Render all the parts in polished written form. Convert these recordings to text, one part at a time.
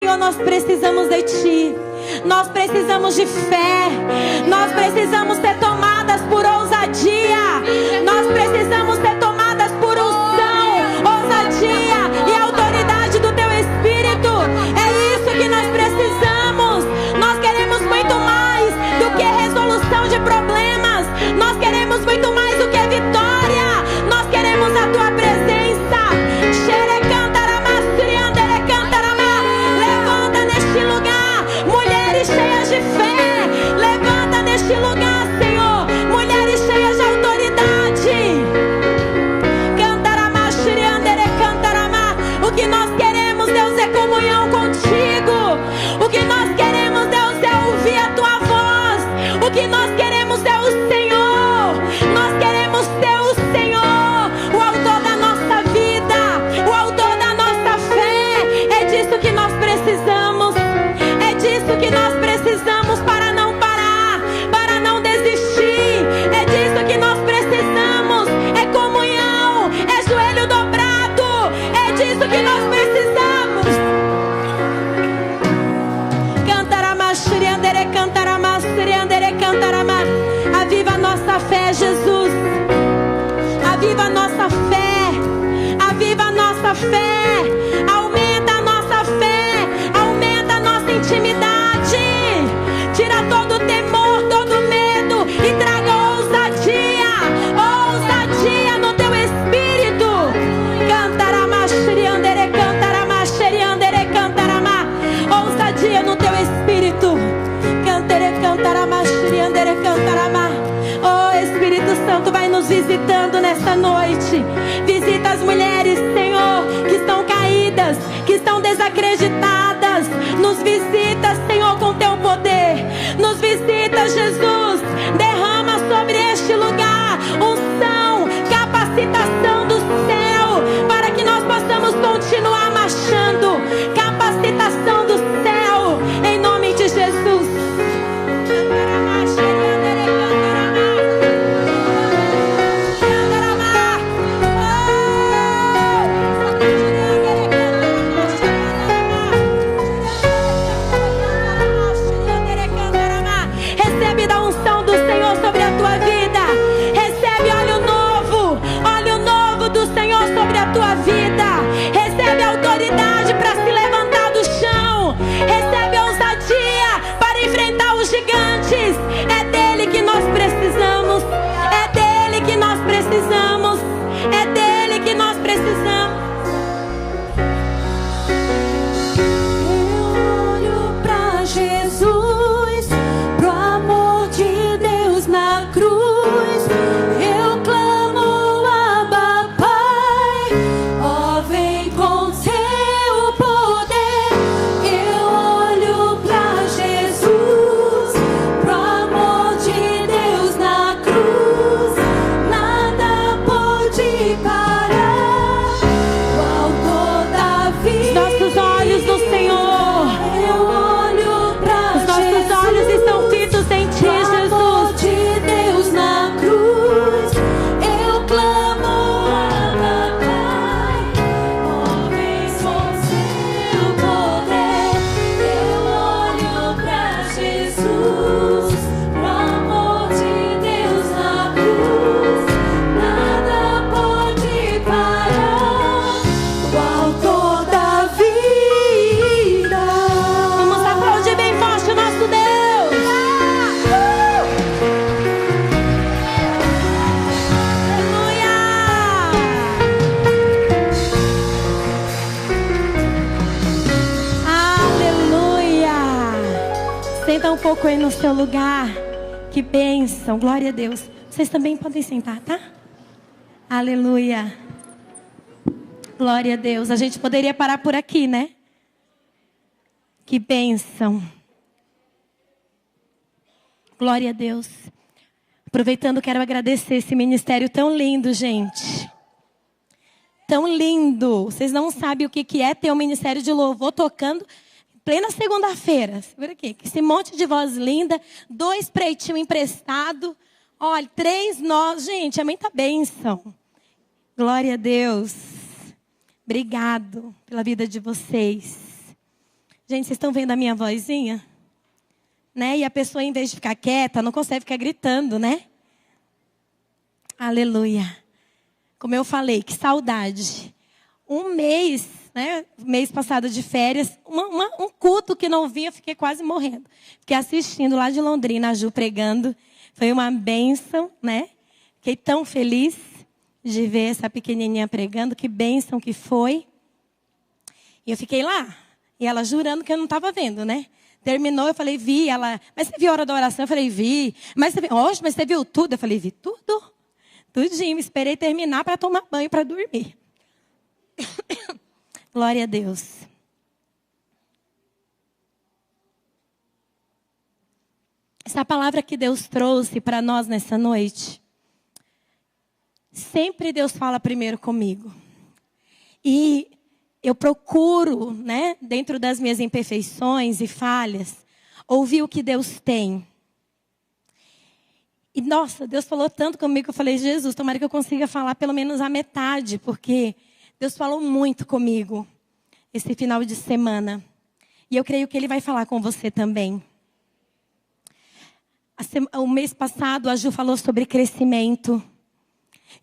Senhor, nós precisamos de Ti. Nós precisamos de fé. Nós precisamos ser tomadas por ousadia. Nós precisamos ser tomadas por unção, ousadia e autoridade do Teu Espírito. É isso que nós precisamos. Nós queremos muito mais do que resolução de problemas. Nós queremos muito mais do que vitória. Nós queremos a Tua presença. Levanta neste lugar mulheres cheias de fé. Levanta neste lugar, Senhor, mulheres cheias de autoridade. O que nós queremos, Deus, é comunhão contigo. O que nós queremos, Deus, é ouvir a Tua voz. O que nós queremos é o Senhor. Nós queremos ter o Senhor, o autor da nossa vida, o autor da nossa fé. É disso que nós precisamos. É disso que nós precisamos para não parar, para não desistir. É disso que nós precisamos. É comunhão, é joelho dobrado. É disso que nós precisamos. Aviva a nossa fé, Jesus. Aviva a nossa fé. Aviva a nossa fé. Aumenta a nossa fé. Aumenta a nossa intimidade. Tira todo o temor, todo o medo e traga ousadia. Ousadia no Teu Espírito. Ousadia no Teu Espírito. Oh, Espírito Santo, vai nos visitando nesta noite. Visita as mulheres, Senhor, que estão caídas, que estão desacreditadas. Nos visita, Senhor, com Teu poder. Nos visita, Jesus. Derrama sobre este lugar unção, capacitação do céu, para que nós possamos continuar marchando. Capacitação do céu, em nome de Jesus. Recebe da unção do Senhor sobre a tua vida. Recebe óleo novo do Senhor sobre a tua vida. Recebe autoridade para se levantar do chão. Recebe ousadia para enfrentar os gigantes. É dele que nós precisamos. É dele que nós precisamos. É dele que nós precisamos. Eu olho pra Jesus, pro amor de Deus na cruz. Eu clamo, Abba, Pai, ó, vem com Teu poder. Eu olho pra Jesus, pro amor de Deus na cruz. Nada pode parar o autor da vida. Nossos olhos no Senhor. Eu olho pra Os nossos olhos estão fitos em Ti, amor Jesus. de Deus na cruz. Eu clamo, Abba, Pai, ó, vem com Seu poder. Eu olho pra Jesus, pro amor de Deus na cruz. Nada pode parar o autor da vida. Vamos aplaudir bem forte o nosso Deus. Aleluia. Senta um pouco aí no seu lugar. Que bênção, glória a Deus. Vocês também podem sentar, tá? Aleluia. Glória a Deus. A gente poderia parar por aqui, né? Que bênção. Glória a Deus. Aproveitando, quero agradecer esse ministério tão lindo, gente. Tão lindo. Vocês não sabem o que é ter um ministério de louvor tocando em plena segunda-feira. Segura aqui. Esse monte de voz linda. 2 preitinhos emprestados. Olha, 3 nós. Gente, é muita bênção. Glória a Deus. Obrigado pela vida de vocês. Gente, vocês estão vendo a minha vozinha? Né? E a pessoa, em vez de ficar quieta, não consegue ficar gritando, né? Aleluia. Como eu falei, que saudade. Um mês, né? Mês passado de férias, um culto que não vinha, fiquei quase morrendo. Fiquei assistindo lá de Londrina, a Ju pregando. Foi uma bênção, né? Fiquei tão feliz de ver essa pequenininha pregando. Que bênção que foi. E eu fiquei lá. E ela jurando que eu não estava vendo, né? Terminou, eu falei, vi. Ela, mas você viu a hora da oração? Eu falei, vi. Mas você viu tudo? Eu falei, vi tudo. Tudinho. Esperei terminar para tomar banho, para dormir. Glória a Deus. Essa palavra que Deus trouxe para nós nessa noite. Sempre Deus fala primeiro comigo. E eu procuro, né, dentro das minhas imperfeições e falhas, ouvir o que Deus tem. E, nossa, Deus falou tanto comigo que eu falei, Jesus, tomara que eu consiga falar pelo menos a metade, porque Deus falou muito comigo esse final de semana. E eu creio que Ele vai falar com você também. O mês passado, a Ju falou sobre crescimento.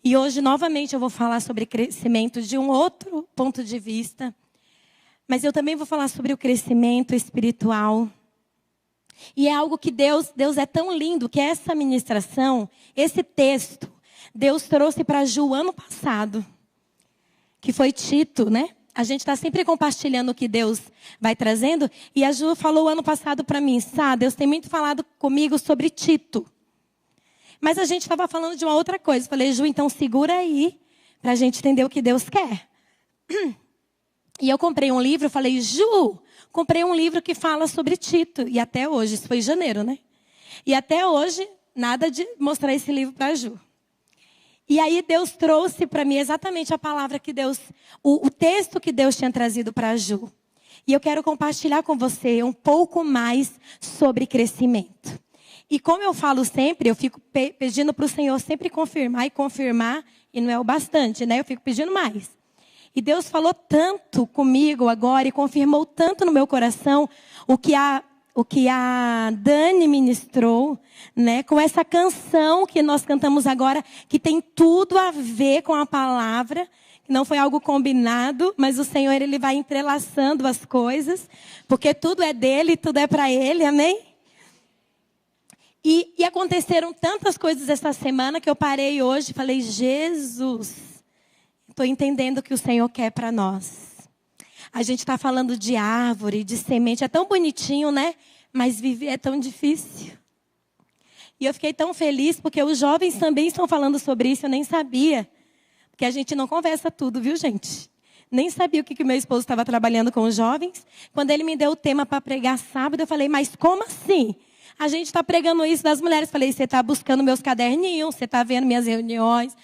E hoje, novamente, eu vou falar sobre crescimento de um outro ponto de vista. Mas eu também vou falar sobre o crescimento espiritual. E é algo que Deus é tão lindo, que essa ministração, esse texto, Deus trouxe para a Ju ano passado. Que foi Tito, né? A gente está sempre compartilhando o que Deus vai trazendo. E a Ju falou ano passado para mim, Deus tem muito falado comigo sobre Tito. Mas a gente estava falando de uma outra coisa. Eu falei, Ju, então segura aí para a gente entender o que Deus quer. E eu comprei um livro, eu falei, Ju, comprei um livro que fala sobre Tito. E até hoje, isso foi em janeiro, né? E até hoje, nada de mostrar esse livro para a Ju. E aí Deus trouxe para mim exatamente a palavra que Deus, o texto que Deus tinha trazido para a Ju. E eu quero compartilhar com você um pouco mais sobre crescimento. E como eu falo sempre, eu fico pedindo para o Senhor sempre confirmar, e não é o bastante, né? Eu fico pedindo mais. E Deus falou tanto comigo agora e confirmou tanto no meu coração o que a Dani ministrou, né? Com essa canção que nós cantamos agora, que tem tudo a ver com a palavra. Não foi algo combinado, mas o Senhor, Ele vai entrelaçando as coisas, porque tudo é dele, tudo é para Ele, amém? E aconteceram tantas coisas essa semana que eu parei hoje e falei, Jesus, estou entendendo o que o Senhor quer para nós. A gente está falando de árvore, de semente, é tão bonitinho, né? Mas viver é tão difícil. E eu fiquei tão feliz porque os jovens também estão falando sobre isso, eu nem sabia. Porque a gente não conversa tudo, viu, gente? Nem sabia o que meu esposo estava trabalhando com os jovens. Quando ele me deu o tema para pregar sábado, eu falei, mas como assim? A gente está pregando isso das mulheres. Falei, você está buscando meus caderninhos, você está vendo minhas reuniões.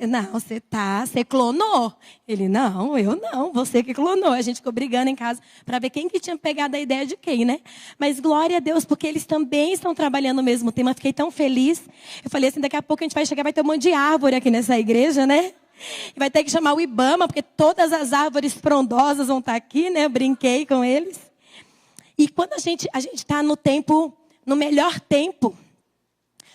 Não, você clonou. Ele, não, eu não, você que clonou. A gente ficou brigando em casa para ver quem que tinha pegado a ideia de quem, né? Mas glória a Deus, porque eles também estão trabalhando o mesmo tema. Fiquei tão feliz. Eu falei assim, daqui a pouco a gente vai chegar, vai ter um monte de árvore aqui nessa igreja, né? E vai ter que chamar o IBAMA, porque todas as árvores frondosas vão estar aqui, né? Eu brinquei com eles. E quando a gente está no tempo, no melhor tempo,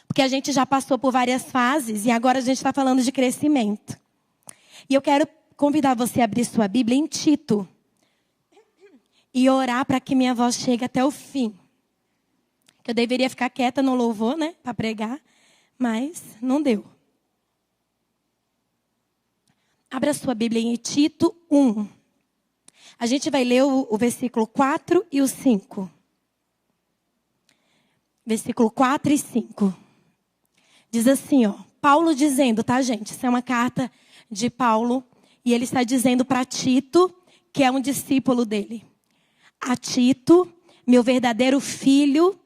porque a gente já passou por várias fases e agora a gente está falando de crescimento. E eu quero convidar você a abrir sua Bíblia em Tito e orar para que minha voz chegue até o fim. Eu deveria ficar quieta no louvor, né, para pregar, mas não deu. Abra sua Bíblia em Tito 1. A gente vai ler o versículo 4 e o 5. Versículo 4 e 5. Diz assim, ó. Paulo dizendo, tá, gente? Isso é uma carta de Paulo. E ele está dizendo para Tito, que é um discípulo dele. A Tito, meu verdadeiro filho,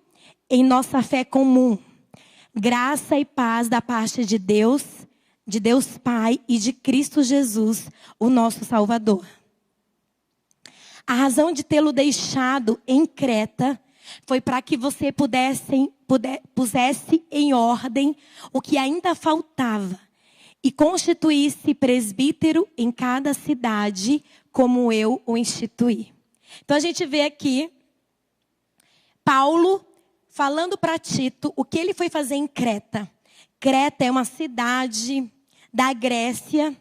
em nossa fé comum. Graça e paz da parte de Deus Pai e de Cristo Jesus, o nosso Salvador. A razão de tê-lo deixado em Creta foi para que você pusesse em ordem o que ainda faltava e constituísse presbítero em cada cidade, como eu o instituí. Então a gente vê aqui Paulo falando para Tito o que ele foi fazer em Creta. Creta é uma cidade da Grécia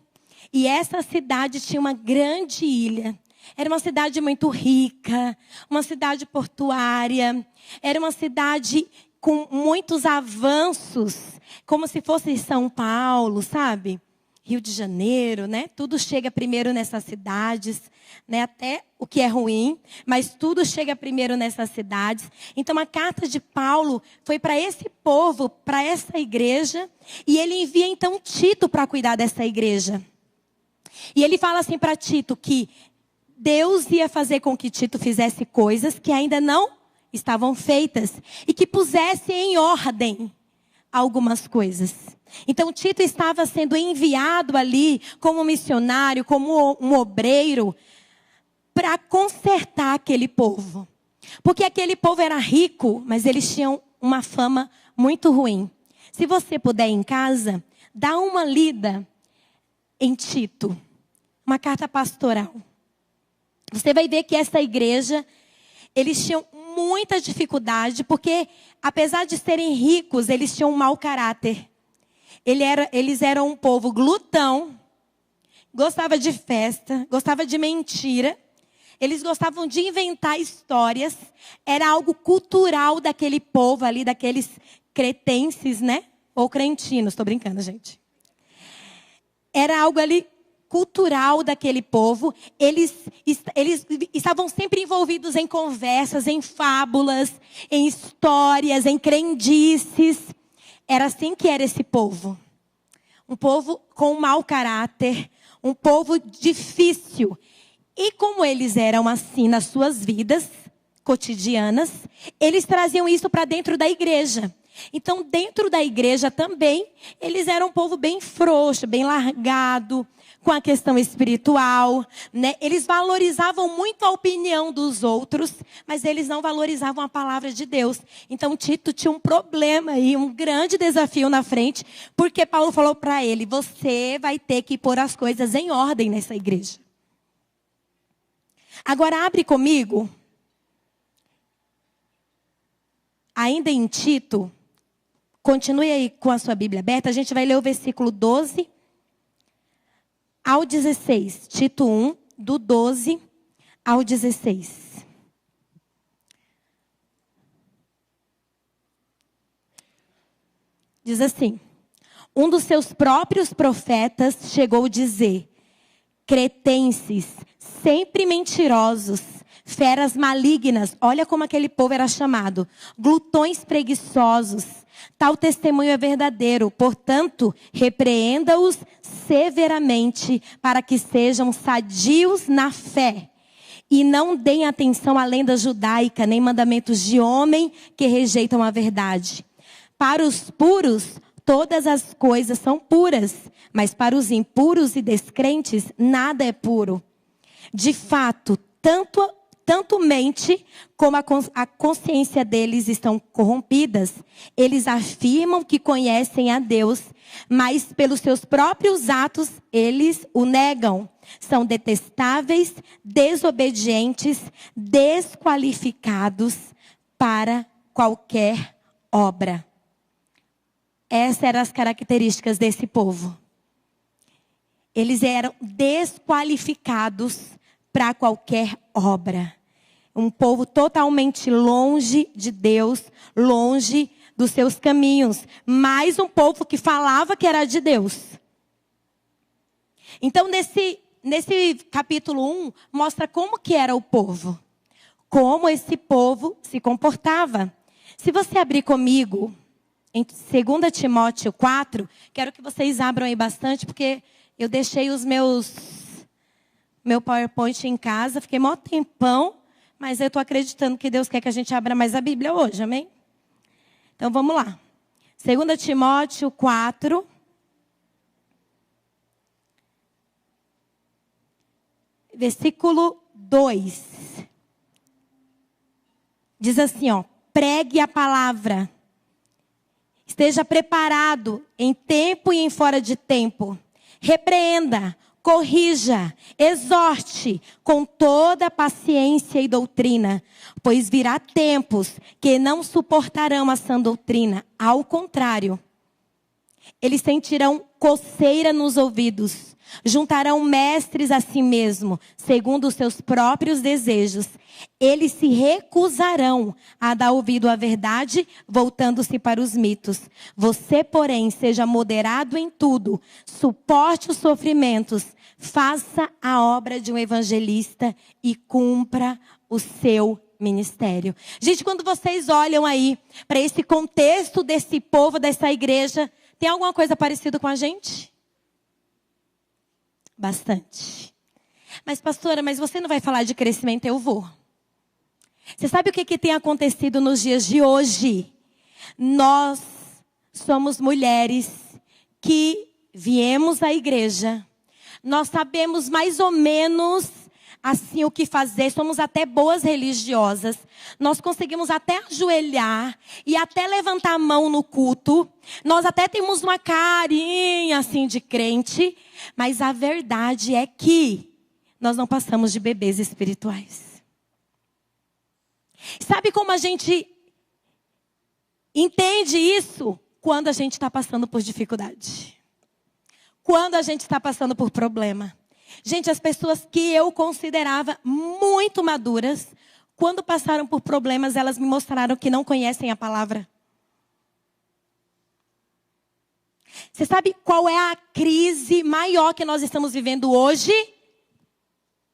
e essa cidade tinha uma grande ilha. Era uma cidade muito rica, uma cidade portuária, era uma cidade com muitos avanços, como se fosse São Paulo, sabe? Rio de Janeiro, né? Tudo chega primeiro nessas cidades, né? Até o que é ruim, mas tudo chega primeiro nessas cidades. Então a carta de Paulo foi para esse povo, para essa igreja, e ele envia então Tito para cuidar dessa igreja. E ele fala assim para Tito que Deus ia fazer com que Tito fizesse coisas que ainda não estavam feitas e que pusesse em ordem algumas coisas. Então Tito estava sendo enviado ali como missionário, como um obreiro, para consertar aquele povo. Porque aquele povo era rico, mas eles tinham uma fama muito ruim. Se você puder ir em casa, dá uma lida em Tito, uma carta pastoral. Você vai ver que essa igreja, eles tinham muita dificuldade, porque apesar de serem ricos, eles tinham um mau caráter. Eles eram um povo glutão, gostava de festa, gostava de mentira. Eles gostavam de inventar histórias. Era algo cultural daquele povo ali, daqueles cretenses, né? Ou crentinos, estou brincando, gente. Era algo ali cultural daquele povo. Eles estavam sempre envolvidos em conversas, em fábulas, em histórias, em crendices. Era assim que era esse povo. Um povo com um mau caráter, um povo difícil. E como eles eram assim nas suas vidas cotidianas, eles traziam isso para dentro da igreja. Então, dentro da igreja também, eles eram um povo bem frouxo, bem largado, com a questão espiritual, né? Eles valorizavam muito a opinião dos outros, mas eles não valorizavam a palavra de Deus. Então, Tito tinha um problema aí, um grande desafio na frente, porque Paulo falou para ele: você vai ter que pôr as coisas em ordem nessa igreja. Agora, abre comigo, ainda em Tito, continue aí com a sua Bíblia aberta, a gente vai ler o versículo 12 ao 16. Tito 1, do 12 ao 16. Diz assim: um dos seus próprios profetas chegou a dizer: cretenses, sempre mentirosos, feras malignas, olha como aquele povo era chamado, glutões preguiçosos. Tal testemunho é verdadeiro, portanto, repreenda-os severamente, para que sejam sadios na fé. E não deem atenção à lenda judaica, nem mandamentos de homem que rejeitam a verdade. Para os puros, todas as coisas são puras, mas para os impuros e descrentes, nada é puro. De fato, tanto mente como a consciência deles estão corrompidas. Eles afirmam que conhecem a Deus, mas pelos seus próprios atos eles o negam. São detestáveis, desobedientes, desqualificados para qualquer obra. Essas eram as características desse povo. Eles eram desqualificados para qualquer obra. Um povo totalmente longe de Deus, longe dos seus caminhos. Mas um povo que falava que era de Deus. Então, nesse capítulo 1, mostra como que era o povo. Como esse povo se comportava. Se você abrir comigo em 2 Timóteo 4, quero que vocês abram aí bastante, porque eu deixei meu PowerPoint em casa, fiquei mó tempão, mas eu estou acreditando que Deus quer que a gente abra mais a Bíblia hoje, amém? Então vamos lá. 2 Timóteo 4. Versículo 2. Diz assim, ó: pregue a palavra. Esteja preparado em tempo e em fora de tempo. Repreenda, corrija, exorte com toda paciência e doutrina, pois virá tempos que não suportarão a sã doutrina. Ao contrário, eles sentirão coceira nos ouvidos, juntarão mestres a si mesmo, segundo os seus próprios desejos. Eles se recusarão a dar ouvido à verdade, voltando-se para os mitos. Você, porém, seja moderado em tudo, suporte os sofrimentos, faça a obra de um evangelista e cumpra o seu ministério. Gente, quando vocês olham aí para esse contexto desse povo, dessa igreja, tem alguma coisa parecida com a gente? Bastante. Mas pastora, mas você não vai falar de crescimento? Eu vou. Você sabe o que tem acontecido nos dias de hoje? Nós somos mulheres que viemos à igreja. Nós sabemos mais ou menos assim o que fazer. Somos até boas religiosas. Nós conseguimos até ajoelhar e até levantar a mão no culto. Nós até temos uma carinha assim de crente. Mas a verdade é que nós não passamos de bebês espirituais. Sabe como a gente entende isso? Quando a gente está passando por dificuldade. Quando a gente está passando por problema. Gente, as pessoas que eu considerava muito maduras, quando passaram por problemas, elas me mostraram que não conhecem a palavra. Você sabe qual é a crise maior que nós estamos vivendo hoje?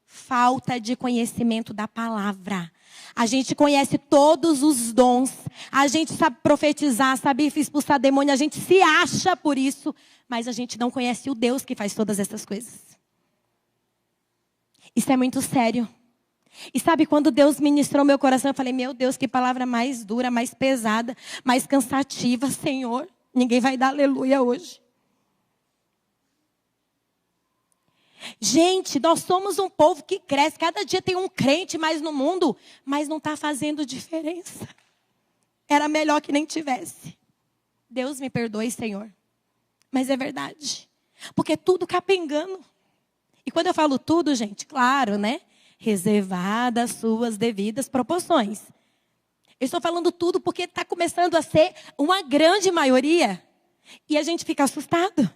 Falta de conhecimento da palavra. A gente conhece todos os dons. A gente sabe profetizar, sabe expulsar demônio. A gente se acha por isso. Mas a gente não conhece o Deus que faz todas essas coisas. Isso é muito sério. E sabe, quando Deus ministrou meu coração, eu falei, meu Deus, que palavra mais dura, mais pesada, mais cansativa, Senhor. Ninguém vai dar aleluia hoje. Gente, nós somos um povo que cresce. Cada dia tem um crente mais no mundo, mas não está fazendo diferença. Era melhor que nem tivesse. Deus me perdoe, Senhor. Mas é verdade. Porque tudo capengando. E quando eu falo tudo, gente, claro, né? Reservadas suas devidas proporções. Eu estou falando tudo porque está começando a ser uma grande maioria. E a gente fica assustado.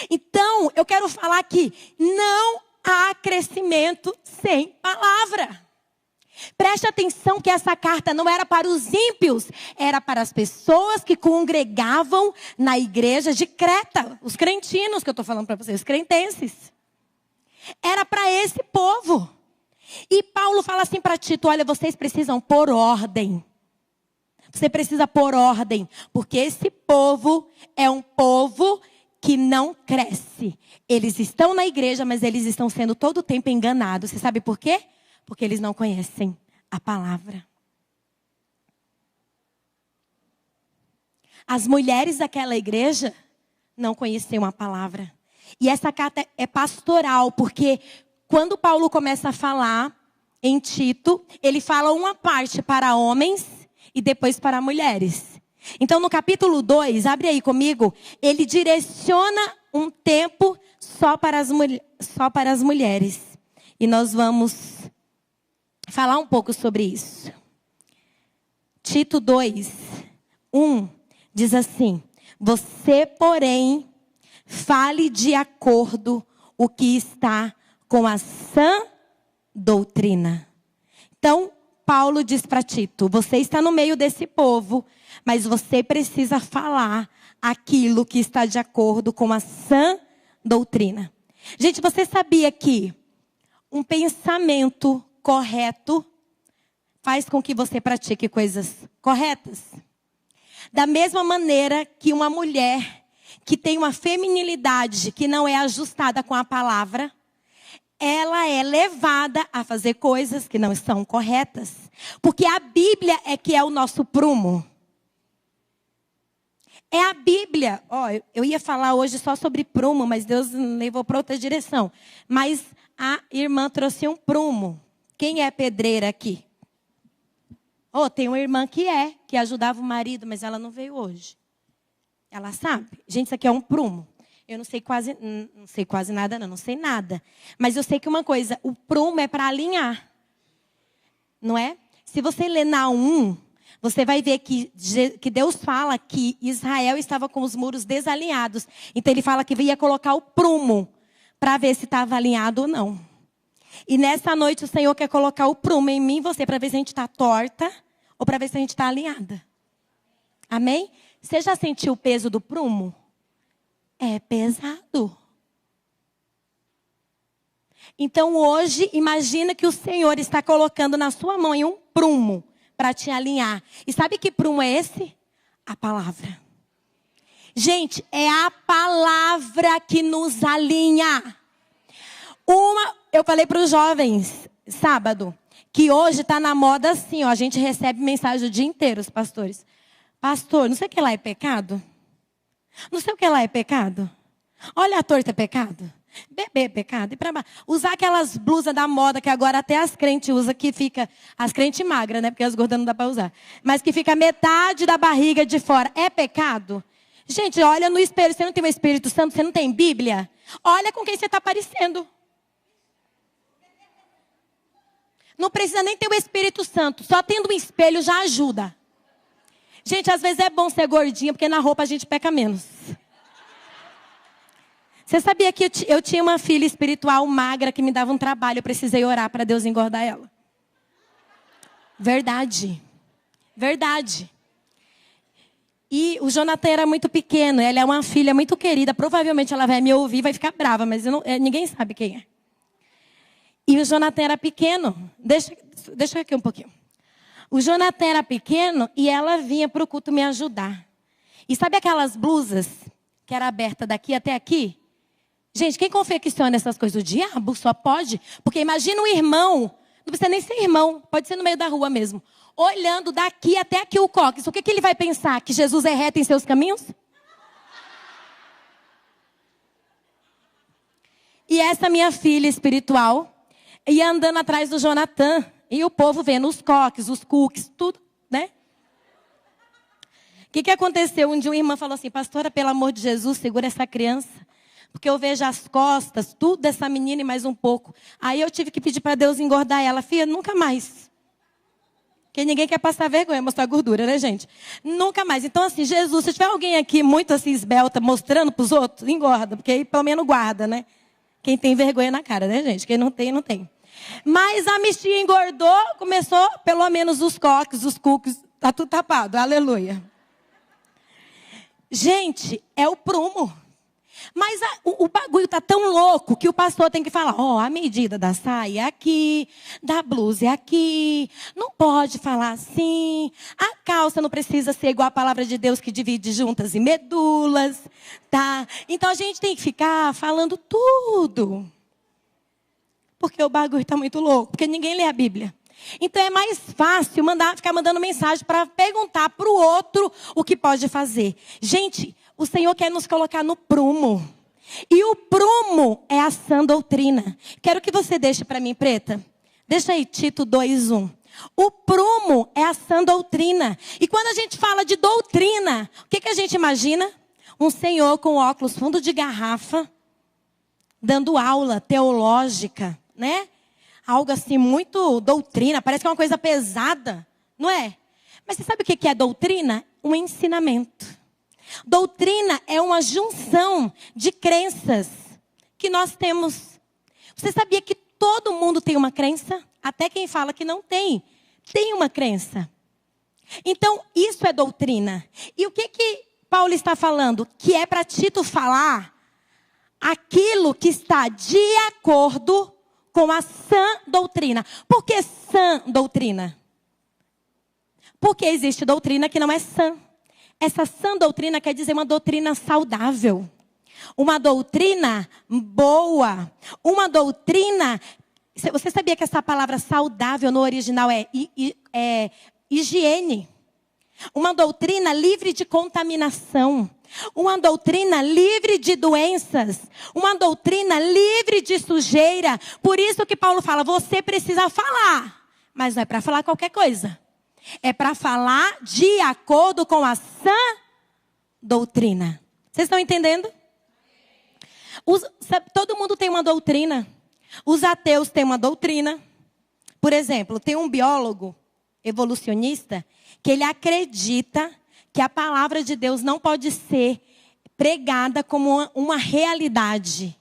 Então, eu quero falar que não há crescimento sem palavra. Preste atenção que essa carta não era para os ímpios, era para as pessoas que congregavam na igreja de Creta. Os crentinos que eu estou falando para vocês, os crentenses. Era para esse povo. E Paulo fala assim para Tito, olha, vocês precisam pôr ordem. Você precisa pôr ordem, porque esse povo é um povo que não cresce. Eles estão na igreja, mas eles estão sendo todo o tempo enganados. Você sabe por quê? Porque eles não conhecem a palavra. As mulheres daquela igreja não conheciam a palavra. E essa carta é pastoral, porque quando Paulo começa a falar em Tito, ele fala uma parte para homens e depois para mulheres. Então, no capítulo 2, abre aí comigo, ele direciona um tempo só para as mulheres. E nós vamos falar um pouco sobre isso. Tito 2, 1, diz assim, você, porém, fale de acordo o que está com a sã doutrina. Então, Paulo diz para Tito, você está no meio desse povo, mas você precisa falar aquilo que está de acordo com a sã doutrina. Gente, você sabia que um pensamento correto faz com que você pratique coisas corretas? Da mesma maneira que uma mulher que tem uma feminilidade que não é ajustada com a palavra, ela é levada a fazer coisas que não são corretas. Porque a Bíblia é que é o nosso prumo. É a Bíblia. Eu ia falar hoje só sobre prumo, mas Deus me levou para outra direção. Mas a irmã trouxe um prumo. Quem é pedreira aqui? Tem uma irmã que ajudava o marido, mas ela não veio hoje. Ela sabe. Gente, isso aqui é um prumo. Eu não sei quase nada, não sei nada. Mas eu sei que uma coisa, o prumo é para alinhar. Não é? Se você ler Naum, você vai ver que Deus fala que Israel estava com os muros desalinhados. Então ele fala que ia colocar o prumo para ver se estava alinhado ou não. E nessa noite o Senhor quer colocar o prumo em mim e você para ver se a gente está torta ou para ver se a gente está alinhada. Amém? Você já sentiu o peso do prumo? É pesado. Então hoje, imagina que o Senhor está colocando na sua mão em um prumo para te alinhar. E sabe que prumo é esse? A palavra. Gente, é a palavra que nos alinha. Eu falei para os jovens, sábado, que hoje está na moda assim, ó, a gente recebe mensagem o dia inteiro, os pastores. Pastor, não sei o que lá é pecado? Não sei o que lá é pecado? Olha a torta é pecado? Beber é pecado? E pra usar aquelas blusas da moda que agora até as crentes usam, que fica... As crentes magras, né? Porque as gordas não dá para usar. Mas que fica metade da barriga de fora. É pecado? Gente, olha no espelho. Você não tem o Espírito Santo? Você não tem Bíblia? Olha com quem você está parecendo. Não precisa nem ter o Espírito Santo. Só tendo um espelho já ajuda. Gente, às vezes é bom ser gordinha, porque na roupa a gente peca menos. Você sabia que eu tinha uma filha espiritual magra que me dava um trabalho. Eu precisei orar para Deus engordar ela. Verdade. Verdade. E o Jonathan era muito pequeno. Ela é uma filha muito querida. Provavelmente ela vai me ouvir e vai ficar brava. Mas ninguém sabe quem é. E o Jonathan era pequeno. Deixa aqui um pouquinho. O Jonathan era pequeno e ela vinha para o culto me ajudar. E sabe aquelas blusas que era aberta daqui até aqui? Gente, quem confecciona essas coisas? O diabo só pode. Porque imagina um irmão, não precisa nem ser irmão, pode ser no meio da rua mesmo. Olhando daqui até aqui o cóccix. O que ele vai pensar? Que Jesus é reto em seus caminhos? E essa minha filha espiritual ia andando atrás do Jonathan. E o povo vendo os coques, os cookies, tudo, né? O que aconteceu? Um dia uma irmã falou assim, pastora, pelo amor de Jesus, segura essa criança. Porque eu vejo as costas, tudo dessa menina e mais um pouco. Aí eu tive que pedir para Deus engordar ela. Filha, nunca mais. Porque ninguém quer passar vergonha, mostrar gordura, né, gente? Nunca mais. Então, assim, Jesus, se tiver alguém aqui muito assim, esbelta, mostrando para os outros, engorda. Porque aí pelo menos guarda, né? Quem tem vergonha na cara, né, gente? Quem não tem, não tem. Mas a bichinha engordou, começou, pelo menos os coques, os cookies, tá tudo tapado, aleluia. Gente, é o prumo. Mas o bagulho tá tão louco que o pastor tem que falar, a medida da saia é aqui, da blusa é aqui, não pode falar assim, a calça não precisa ser igual a palavra de Deus que divide juntas e medulas, tá? Então a gente tem que ficar falando tudo. Porque o bagulho está muito louco. Porque ninguém lê a Bíblia. Então é mais fácil ficar mandando mensagem para perguntar para o outro o que pode fazer. Gente, o Senhor quer nos colocar no prumo. E o prumo é a sã doutrina. Quero que você deixe para mim, Preta. Deixa aí, Tito 2:1. O prumo é a sã doutrina. E quando a gente fala de doutrina, o que a gente imagina? Um senhor com óculos fundo de garrafa, dando aula teológica. Né? Algo assim, muito doutrina, parece que é uma coisa pesada, não é? Mas você sabe o que é doutrina? Um ensinamento. Doutrina é uma junção de crenças que nós temos. Você sabia que todo mundo tem uma crença? Até quem fala que não tem uma crença. Então, isso é doutrina. E o que Paulo está falando? Que é para Tito falar aquilo que está de acordo com a sã doutrina. Por que sã doutrina? Porque existe doutrina que não é sã. Essa sã doutrina quer dizer uma doutrina saudável. Uma doutrina boa. Uma doutrina... Você sabia que essa palavra saudável no original é higiene? Uma doutrina livre de contaminação. Uma doutrina livre de doenças. Uma doutrina livre de sujeira. Por isso que Paulo fala, você precisa falar. Mas não é para falar qualquer coisa. É para falar de acordo com a sã doutrina. Vocês estão entendendo? Todo mundo tem uma doutrina. Os ateus têm uma doutrina. Por exemplo, tem um biólogo evolucionista que ele acredita que a palavra de Deus não pode ser pregada como uma realidade,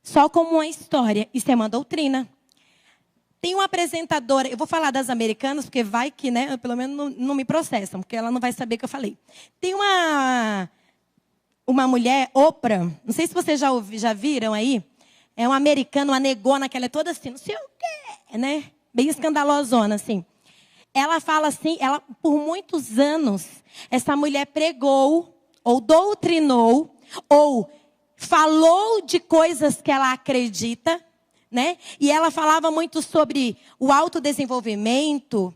só como uma história. Isso é uma doutrina. Tem uma apresentadora, eu vou falar das americanas, porque vai que, né, pelo menos não me processam, porque ela não vai saber o que eu falei. Tem uma mulher, Oprah, não sei se vocês já viram aí, é uma americana, uma negona, que ela é toda assim, não sei o quê, né? Bem escandalosona, assim. Ela fala assim, por muitos anos, essa mulher pregou, ou doutrinou, ou falou de coisas que ela acredita, né? E ela falava muito sobre o autodesenvolvimento,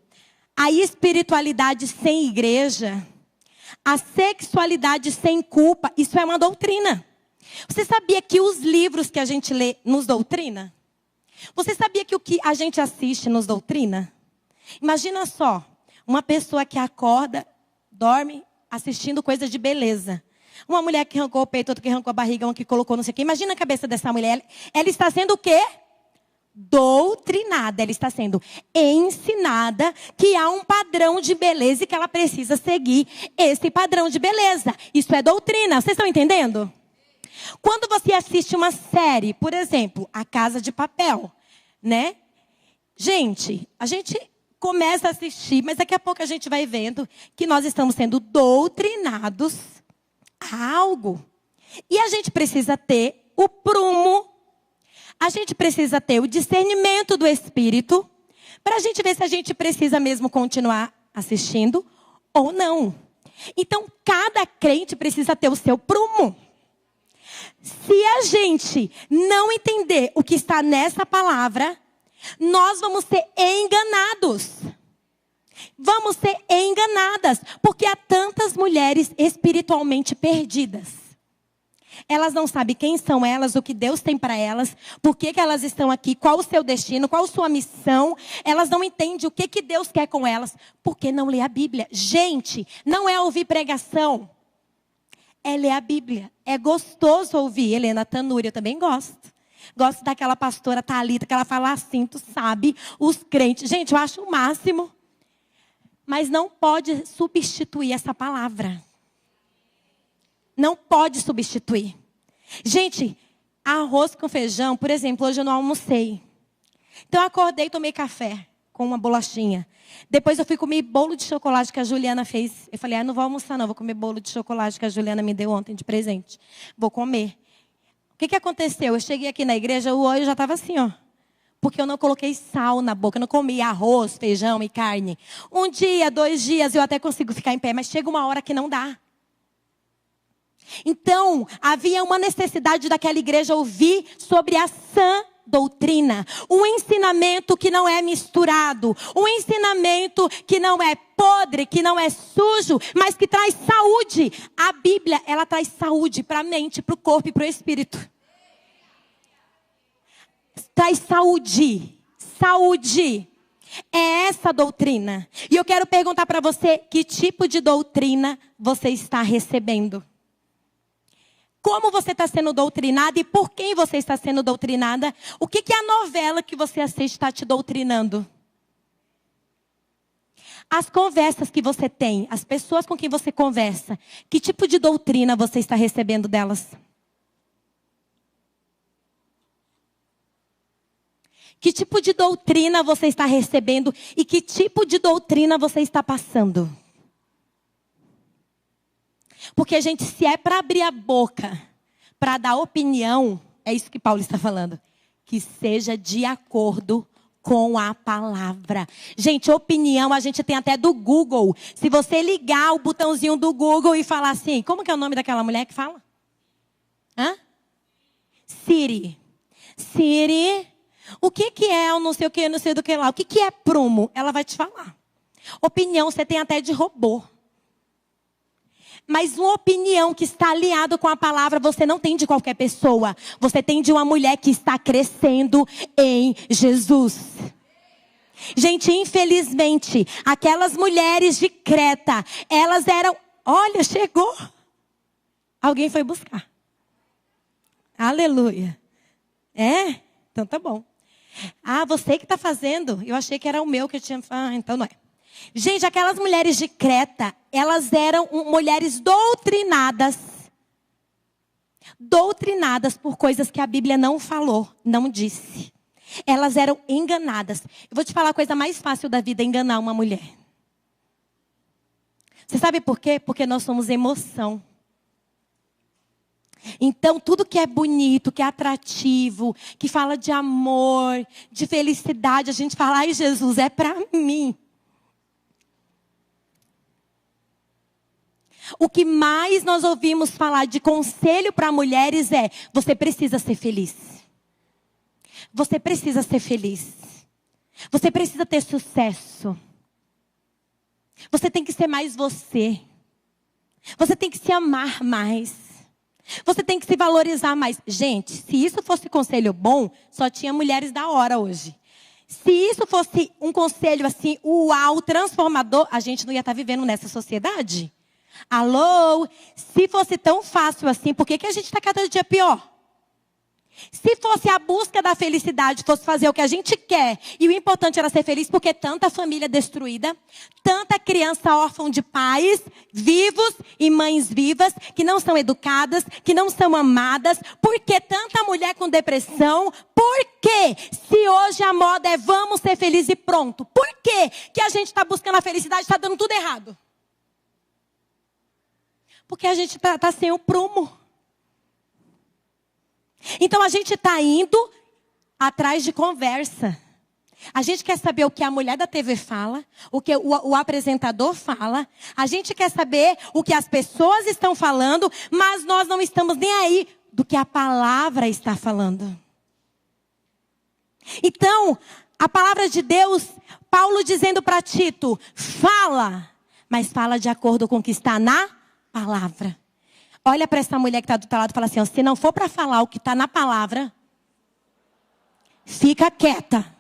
a espiritualidade sem igreja, a sexualidade sem culpa. Isso é uma doutrina. Você sabia que os livros que a gente lê nos doutrina? Você sabia que o que a gente assiste nos doutrina? Imagina só, uma pessoa que acorda, dorme, assistindo coisas de beleza. Uma mulher que arrancou o peito, outra que arrancou a barriga, uma que colocou não sei o quê. Imagina a cabeça dessa mulher. Ela está sendo o quê? Doutrinada. Ela está sendo ensinada que há um padrão de beleza e que ela precisa seguir esse padrão de beleza. Isso é doutrina. Vocês estão entendendo? Quando você assiste uma série, por exemplo, A Casa de Papel, né? Gente, a gente começa a assistir, mas daqui a pouco a gente vai vendo que nós estamos sendo doutrinados a algo. E a gente precisa ter o prumo, a gente precisa ter o discernimento do Espírito, para a gente ver se a gente precisa mesmo continuar assistindo ou não. Então, cada crente precisa ter o seu prumo. Se a gente não entender o que está nessa palavra, nós vamos ser enganados. Vamos ser enganadas. Porque há tantas mulheres espiritualmente perdidas. Elas não sabem quem são elas, o que Deus tem para elas, por que elas estão aqui, qual o seu destino, qual a sua missão. Elas não entendem o que Deus quer com elas, porque não lê a Bíblia. Gente, não é ouvir pregação, é ler a Bíblia. É gostoso ouvir. Helena Tanuri, eu também gosto. Gosto daquela pastora Thalita, que ela fala assim, tu sabe, os crentes. Gente, eu acho o máximo. Mas não pode substituir essa palavra. Não pode substituir. Gente, arroz com feijão, por exemplo, hoje eu não almocei. Então eu acordei e tomei café com uma bolachinha. Depois eu fui comer bolo de chocolate que a Juliana fez. Eu falei, não vou almoçar não, vou comer bolo de chocolate que a Juliana me deu ontem de presente. Vou comer. O que aconteceu? Eu cheguei aqui na igreja, o olho já estava assim, ó. Porque eu não coloquei sal na boca, eu não comi arroz, feijão e carne. 1 dia, 2 dias, eu até consigo ficar em pé, mas chega uma hora que não dá. Então, havia uma necessidade daquela igreja ouvir sobre a sã doutrina. Um ensinamento que não é misturado. Um ensinamento que não é podre, que não é sujo, mas que traz saúde. A Bíblia, ela traz saúde para a mente, para o corpo e para o espírito. Traz saúde. Saúde. É essa doutrina. E eu quero perguntar para você, que tipo de doutrina você está recebendo? Como você está sendo doutrinada e por quem você está sendo doutrinada? O que a novela que você assiste está te doutrinando? As conversas que você tem, as pessoas com quem você conversa, que tipo de doutrina você está recebendo delas? Que tipo de doutrina você está recebendo e que tipo de doutrina você está passando? Porque, gente, se é para abrir a boca, para dar opinião, é isso que Paulo está falando. Que seja de acordo com a palavra. Gente, opinião a gente tem até do Google. Se você ligar o botãozinho do Google e falar assim, como que é o nome daquela mulher que fala? Siri. Siri, o que é o não sei o que, não sei do que lá. O que é prumo? Ela vai te falar. Opinião você tem até de robô. Mas uma opinião que está alinhada com a palavra, você não tem de qualquer pessoa. Você tem de uma mulher que está crescendo em Jesus. Gente, infelizmente, aquelas mulheres de Creta, elas eram... Olha, chegou. Alguém foi buscar. Aleluia. É? Então tá bom. Ah, você que está fazendo. Eu achei que era o meu que eu tinha. Ah, então não é. Gente, aquelas mulheres de Creta, elas eram mulheres doutrinadas. Doutrinadas por coisas que a Bíblia não falou, não disse. Elas eram enganadas. Eu vou te falar a coisa mais fácil da vida, é enganar uma mulher. Você sabe por quê? Porque nós somos emoção. Então, tudo que é bonito, que é atrativo, que fala de amor, de felicidade, a gente fala, ai Jesus, é para mim. O que mais nós ouvimos falar de conselho para mulheres é, você precisa ser feliz. Você precisa ser feliz. Você precisa ter sucesso. Você tem que ser mais você. Você tem que se amar mais. Você tem que se valorizar mais. Gente, se isso fosse conselho bom, só tinha mulheres da hora hoje. Se isso fosse um conselho assim, uau, transformador, a gente não ia estar vivendo nessa sociedade. Alô? Se fosse tão fácil assim, por que a gente está cada dia pior? Se fosse a busca da felicidade, fosse fazer o que a gente quer, e o importante era ser feliz, porque tanta família destruída, tanta criança órfã de pais vivos e mães vivas, que não são educadas, que não são amadas, porque tanta mulher com depressão, por quê? Se hoje a moda é vamos ser felizes e pronto, por quê que a gente está buscando a felicidade e está dando tudo errado? Porque a gente está sem o prumo. Então a gente está indo atrás de conversa. A gente quer saber o que a mulher da TV fala, o que o apresentador fala. A gente quer saber o que as pessoas estão falando, mas nós não estamos nem aí do que a palavra está falando. Então, a palavra de Deus, Paulo dizendo para Tito, fala, mas fala de acordo com o que está na palavra. Olha para essa mulher que está do teu lado e fala assim, ó, se não for para falar o que está na palavra, fica quieta.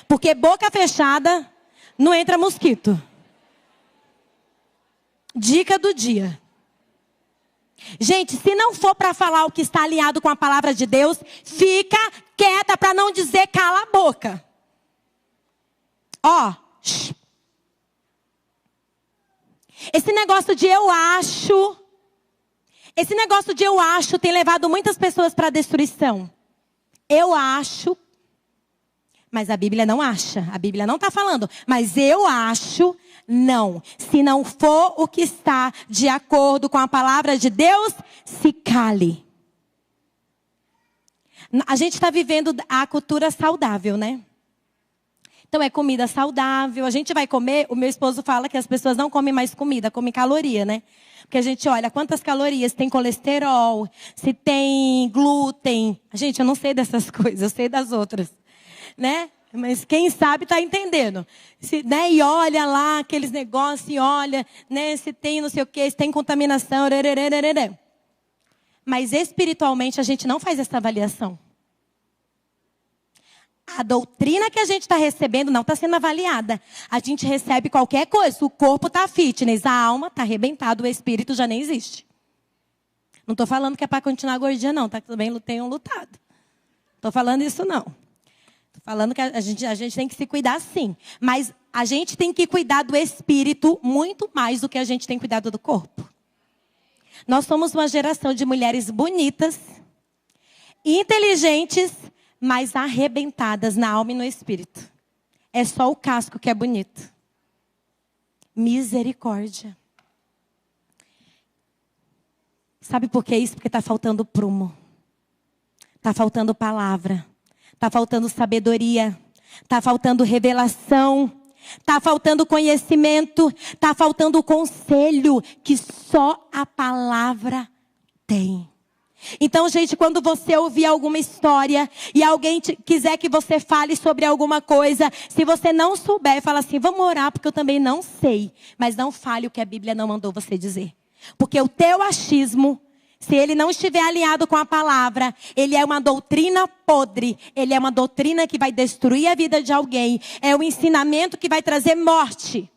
Porque boca fechada não entra mosquito. Dica do dia. Gente, se não for para falar o que está alinhado com a palavra de Deus, fica quieta para não dizer cala a boca. Ó. Esse negócio de eu acho... Esse negócio de eu acho tem levado muitas pessoas para a destruição. Eu acho, mas a Bíblia não acha. A Bíblia não está falando, mas eu acho, não. Se não for o que está de acordo com a palavra de Deus, se cale. A gente está vivendo a cultura saudável, né? Então é comida saudável. A gente vai comer, o meu esposo fala que as pessoas não comem mais comida, comem caloria, né? Porque a gente olha quantas calorias, tem colesterol, se tem glúten. Gente, eu não sei dessas coisas, eu sei das outras, né? Mas quem sabe está entendendo. Se, né? E olha lá aqueles negócios, e olha, né? Se tem não sei o quê, se tem contaminação. Mas espiritualmente a gente não faz essa avaliação. A doutrina que a gente está recebendo não está sendo avaliada. A gente recebe qualquer coisa. O corpo está fitness, a alma está arrebentada, o espírito já nem existe. Não estou falando que é para continuar gordinha, não. Tá? Também tenham lutado. Não estou falando isso, não. Estou falando que a gente tem que se cuidar, sim. Mas a gente tem que cuidar do espírito muito mais do que a gente tem cuidado do corpo. Nós somos uma geração de mulheres bonitas, inteligentes, mas arrebentadas na alma e no espírito. É só o casco que é bonito. Misericórdia. Sabe por que isso? Porque está faltando prumo. Está faltando palavra. Está faltando sabedoria. Está faltando revelação. Está faltando conhecimento. Está faltando conselho que só a palavra tem. Então, gente, quando você ouvir alguma história e alguém quiser que você fale sobre alguma coisa, se você não souber, fala assim, vamos orar porque eu também não sei. Mas não fale o que a Bíblia não mandou você dizer. Porque o teu achismo, se ele não estiver alinhado com a palavra, ele é uma doutrina podre. Ele é uma doutrina que vai destruir a vida de alguém. É um ensinamento que vai trazer morte.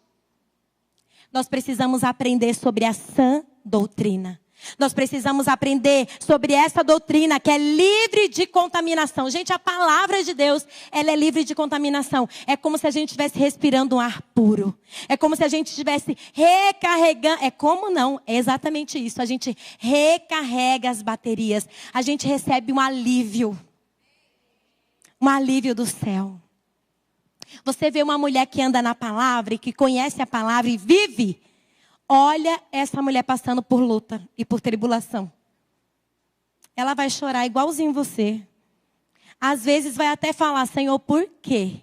Nós precisamos aprender sobre a sã doutrina. Nós precisamos aprender sobre essa doutrina que é livre de contaminação. Gente, a palavra de Deus, ela é livre de contaminação. É como se a gente estivesse respirando um ar puro. É como se a gente estivesse recarregando. É como não? É exatamente isso. A gente recarrega as baterias. A gente recebe um alívio. Um alívio do céu. Você vê uma mulher que anda na palavra e que conhece a palavra e vive. Olha essa mulher passando por luta e por tribulação. Ela vai chorar igualzinho você. Às vezes vai até falar, Senhor, por quê?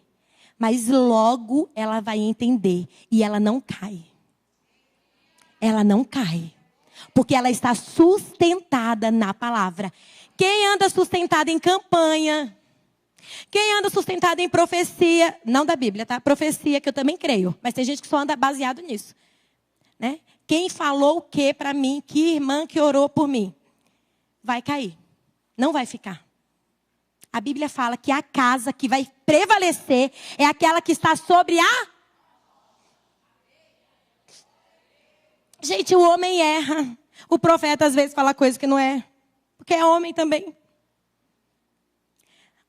Mas logo ela vai entender. E ela não cai. Ela não cai. Porque ela está sustentada na palavra. Quem anda sustentado em campanha... Quem anda sustentado em profecia, não da Bíblia, tá? Profecia que eu também creio, mas tem gente que só anda baseado nisso, né? Quem falou o que para mim, que irmã que orou por mim, vai cair, não vai ficar. A Bíblia fala que a casa que vai prevalecer é aquela que está sobre a... Gente, o homem erra, o profeta às vezes fala coisa que não é, porque é homem também.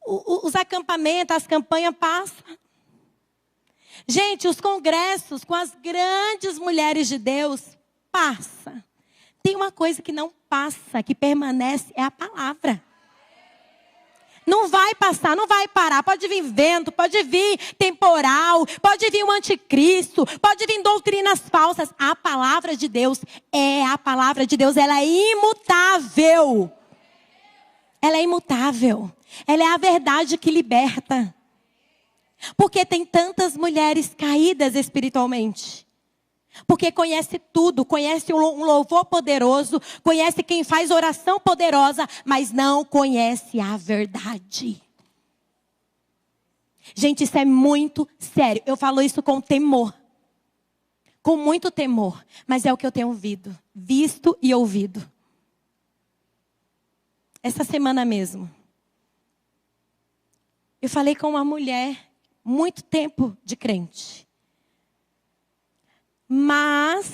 Os acampamentos, as campanhas passam. Gente, os congressos com as grandes mulheres de Deus, passa. Tem uma coisa que não passa, que permanece, é a palavra. Não vai passar, não vai parar. Pode vir vento, pode vir temporal, pode vir o anticristo, pode vir doutrinas falsas. A palavra de Deus é a palavra de Deus, ela é imutável. Ela é imutável. Ela é a verdade que liberta. Porque tem tantas mulheres caídas espiritualmente. Porque conhece tudo, conhece um louvor poderoso, conhece quem faz oração poderosa, mas não conhece a verdade. Gente, isso é muito sério. Eu falo isso com temor. Com muito temor. Mas é o que eu tenho visto e ouvido. Essa semana mesmo. Eu falei com uma mulher, muito tempo de crente. Mas,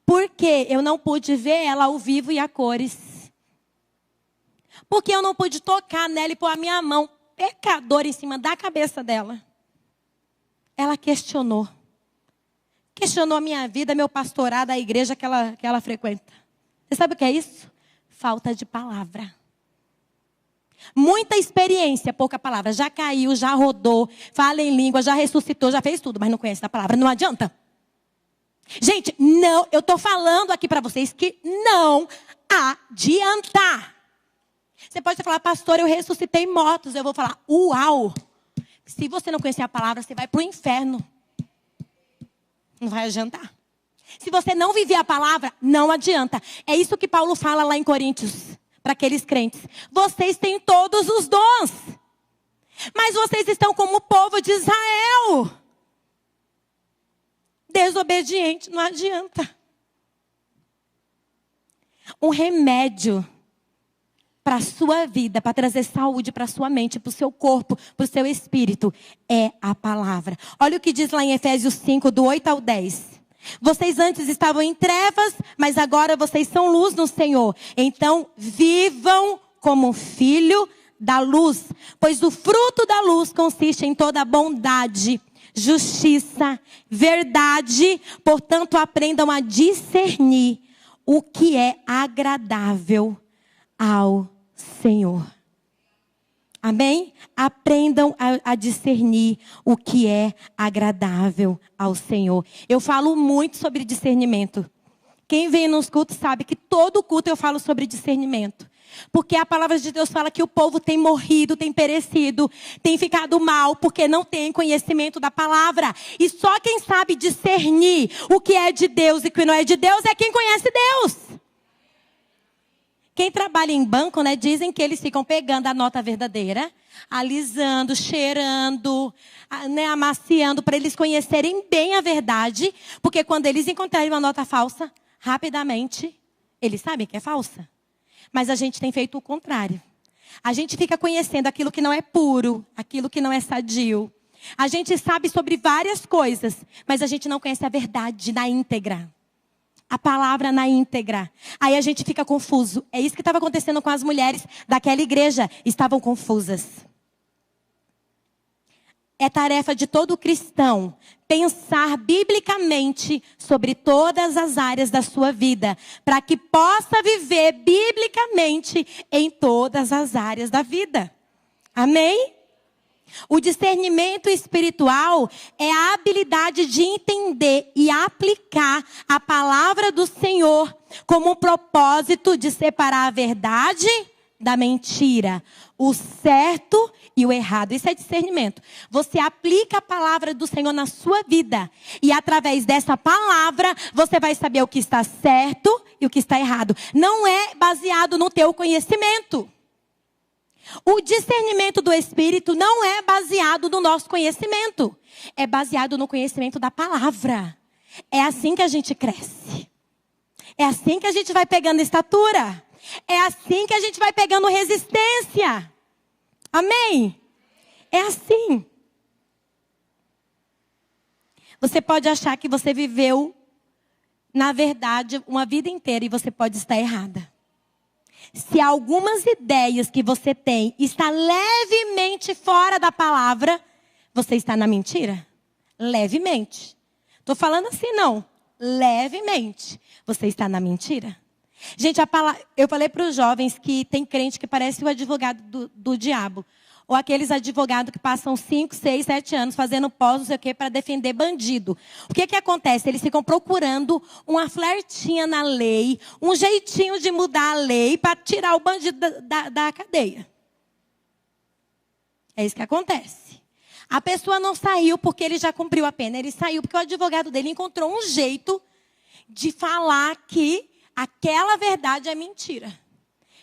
porque eu não pude ver ela ao vivo e a cores. Porque eu não pude tocar nela e pôr a minha mão pecadora em cima da cabeça dela. Ela questionou. Questionou a minha vida, meu pastorado, a igreja que ela frequenta. Você sabe o que é isso? Falta de palavra. Muita experiência, pouca palavra. Já caiu, já rodou, fala em língua, já ressuscitou, já fez tudo, mas não conhece a palavra. Não adianta. Gente, não, eu estou falando aqui para vocês que não adianta. Você pode falar, pastor, eu ressuscitei mortos. Eu vou falar, uau. Se você não conhecer a palavra, você vai para o inferno. Não vai adiantar. Se você não viver a palavra, não adianta. É isso que Paulo fala lá em Coríntios. Para aqueles crentes. Vocês têm todos os dons. Mas vocês estão como o povo de Israel. Desobediente, não adianta. Um remédio para a sua vida, para trazer saúde para a sua mente, para o seu corpo, para o seu espírito, é a palavra. Olha o que diz lá em Efésios 5, do 8 ao 10. Vocês antes estavam em trevas, mas agora vocês são luz no Senhor. Então, vivam como filho da luz. Pois o fruto da luz consiste em toda bondade, justiça, verdade. Portanto, aprendam a discernir o que é agradável ao Senhor. Amém? Aprendam a discernir o que é agradável ao Senhor. Eu falo muito sobre discernimento. Quem vem nos cultos sabe que todo culto eu falo sobre discernimento. Porque a palavra de Deus fala que o povo tem morrido, tem perecido, tem ficado mal, porque não tem conhecimento da palavra. E só quem sabe discernir o que é de Deus e o que não é de Deus é quem conhece Deus. Quem trabalha em banco, né, dizem que eles ficam pegando a nota verdadeira, alisando, cheirando, né, amaciando, para eles conhecerem bem a verdade. Porque quando eles encontrarem uma nota falsa, rapidamente, eles sabem que é falsa. Mas a gente tem feito o contrário. A gente fica conhecendo aquilo que não é puro, aquilo que não é sadio. A gente sabe sobre várias coisas, mas a gente não conhece a verdade na íntegra. a palavra na íntegra. Aí a gente fica confuso. É isso que estava acontecendo com as mulheres daquela igreja. Estavam confusas. É tarefa de todo cristão pensar biblicamente sobre todas as áreas da sua vida, para que possa viver biblicamente em todas as áreas da vida. Amém? O discernimento espiritual é a habilidade de entender e aplicar a palavra do Senhor como um propósito de separar a verdade da mentira, o certo e o errado. Isso é discernimento. Você aplica a palavra do Senhor na sua vida. E através dessa palavra, você vai saber o que está certo e o que está errado. Não é baseado no teu conhecimento. O discernimento do Espírito não é baseado no nosso conhecimento. É baseado no conhecimento da palavra. É assim que a gente cresce. É assim que a gente vai pegando estatura. É assim que a gente vai pegando resistência. Amém? É assim. Você pode achar que você viveu, na verdade, uma vida inteira e você pode estar errada. Se algumas ideias que você tem está levemente fora da palavra, você está na mentira. Levemente. Estou falando assim, não. Levemente. Você está na mentira. Gente, eu falei para os jovens que tem crente que parece o advogado do diabo. Ou aqueles advogados que passam 5, 6, 7 anos fazendo pós, não sei o quê, para defender bandido. O que acontece? Eles ficam procurando uma flertinha na lei, um jeitinho de mudar a lei para tirar o bandido da cadeia. É isso que acontece. A pessoa não saiu porque ele já cumpriu a pena. Ele saiu porque o advogado dele encontrou um jeito de falar que aquela verdade é mentira.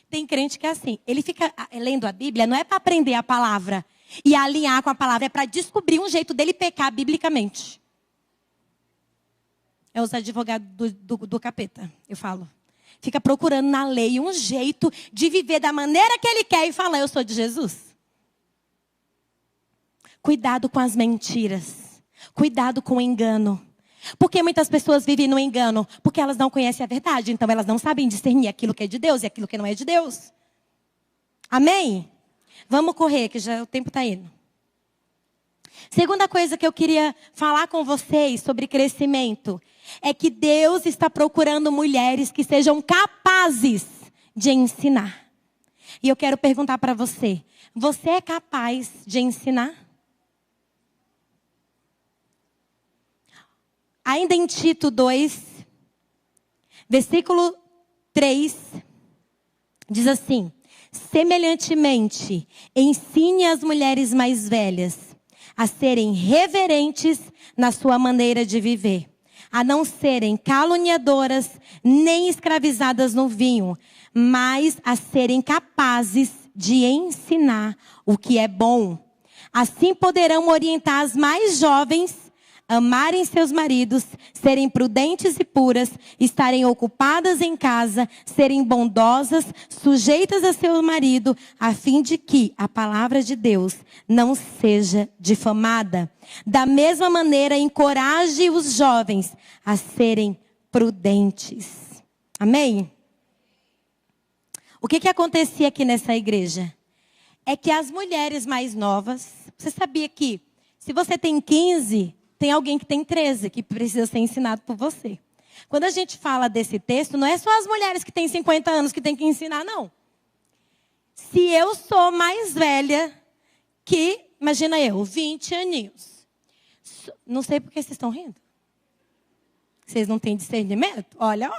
Tem crente que é assim. Ele fica lendo a Bíblia, não é para aprender a palavra e alinhar com a palavra. É para descobrir um jeito dele pecar biblicamente. É os advogados do capeta, eu falo. Fica procurando na lei um jeito de viver da maneira que ele quer e fala, eu sou de Jesus. Cuidado com as mentiras. Cuidado com o engano. Porque muitas pessoas vivem no engano, porque elas não conhecem a verdade. Então elas não sabem discernir aquilo que é de Deus e aquilo que não é de Deus. Amém? Vamos correr, que já o tempo está indo. Segunda coisa que eu queria falar com vocês sobre crescimento é que Deus está procurando mulheres que sejam capazes de ensinar. E eu quero perguntar para você, você é capaz de ensinar? Ainda em Tito 2, versículo 3, diz assim: semelhantemente, ensine as mulheres mais velhas a serem reverentes na sua maneira de viver, a não serem caluniadoras nem escravizadas no vinho, mas a serem capazes de ensinar o que é bom. Assim poderão orientar as mais jovens, amarem seus maridos, serem prudentes e puras, estarem ocupadas em casa, serem bondosas, sujeitas a seu marido, a fim de que a palavra de Deus não seja difamada. Da mesma maneira, encoraje os jovens a serem prudentes. Amém? O que acontecia aqui nessa igreja? É que as mulheres mais novas, você sabia que se você tem 15... tem alguém que tem 13, que precisa ser ensinado por você. Quando a gente fala desse texto, não é só as mulheres que têm 50 anos que têm que ensinar, não. Se eu sou mais velha que, imagina eu, 20 aninhos. Não sei por que vocês estão rindo. Vocês não têm discernimento? Olha.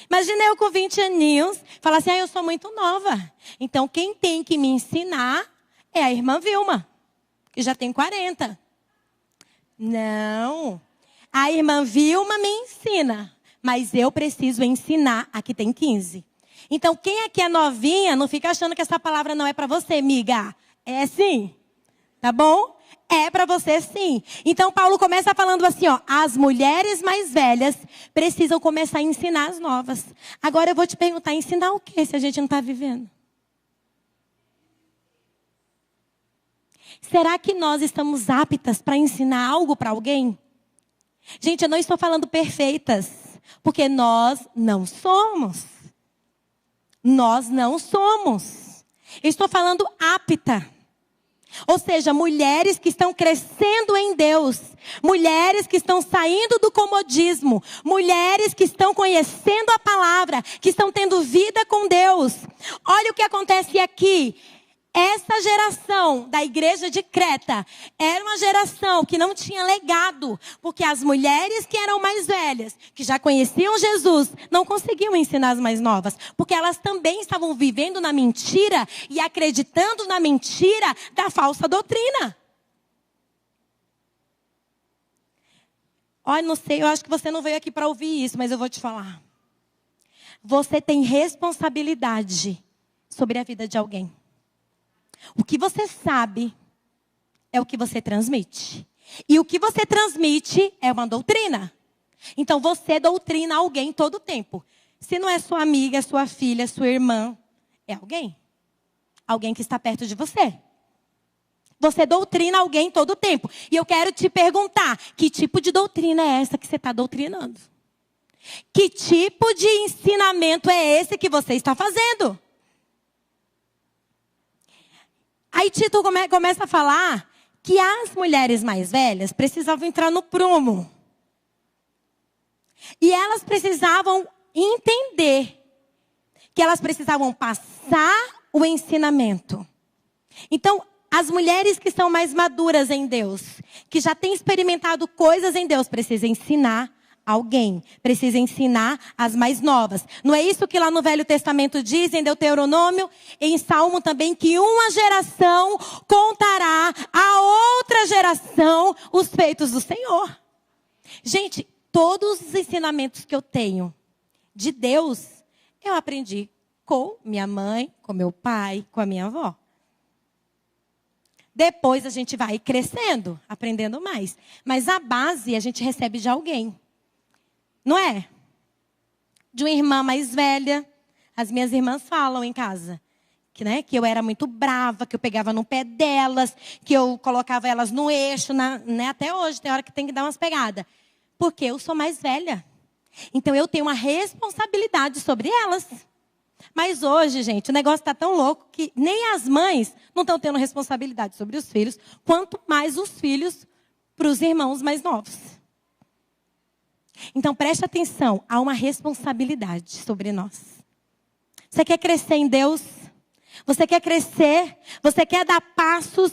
Imagina eu com 20 aninhos, falar assim, eu sou muito nova. Então, quem tem que me ensinar é a irmã Vilma, que já tem 40. Não, a irmã Vilma me ensina, mas eu preciso ensinar a que tem 15. Então, quem aqui é novinha, não fica achando que essa palavra não é para você, amiga. É sim, tá bom? É para você sim. Então, Paulo começa falando assim, as mulheres mais velhas precisam começar a ensinar as novas. Agora eu vou te perguntar, ensinar o quê se a gente não está vivendo? Será que nós estamos aptas para ensinar algo para alguém? Gente, eu não estou falando perfeitas. Porque nós não somos. Nós não somos. Eu estou falando apta. Ou seja, mulheres que estão crescendo em Deus. Mulheres que estão saindo do comodismo. Mulheres que estão conhecendo a palavra. Que estão tendo vida com Deus. Olha o que acontece aqui. Essa geração da igreja de Creta era uma geração que não tinha legado, porque as mulheres que eram mais velhas, que já conheciam Jesus, não conseguiam ensinar as mais novas, porque elas também estavam vivendo na mentira e acreditando na mentira da falsa doutrina. Olha, não sei, eu acho que você não veio aqui para ouvir isso, mas eu vou te falar. Você tem responsabilidade sobre a vida de alguém. O que você sabe é o que você transmite. E o que você transmite é uma doutrina. Então você doutrina alguém todo o tempo. Se não é sua amiga, é sua filha, sua irmã, é alguém. Alguém que está perto de você. Você doutrina alguém todo o tempo. E eu quero te perguntar, que tipo de doutrina é essa que você está doutrinando? Que tipo de ensinamento é esse que você está fazendo? Aí Tito começa a falar que as mulheres mais velhas precisavam entrar no prumo. E elas precisavam entender que elas precisavam passar o ensinamento. Então, as mulheres que são mais maduras em Deus, que já têm experimentado coisas em Deus, precisam ensinar alguém, precisa ensinar as mais novas. Não é isso que lá no Velho Testamento diz, em Deuteronômio, em Salmo também, que uma geração contará a outra geração os feitos do Senhor. Gente, todos os ensinamentos que eu tenho de Deus, eu aprendi com minha mãe, com meu pai, com a minha avó. Depois a gente vai crescendo, aprendendo mais. Mas a base a gente recebe de alguém. Não é? De uma irmã mais velha. As minhas irmãs falam em casa. Que eu era muito brava, que eu pegava no pé delas, que eu colocava elas no eixo. Até hoje tem hora que tem que dar umas pegadas. Porque eu sou mais velha. Então eu tenho uma responsabilidade sobre elas. Mas hoje, gente, o negócio está tão louco que nem as mães não estão tendo responsabilidade sobre os filhos, quanto mais os filhos para os irmãos mais novos. Então, preste atenção, há uma responsabilidade sobre nós. Você quer crescer em Deus? Você quer crescer? Você quer dar passos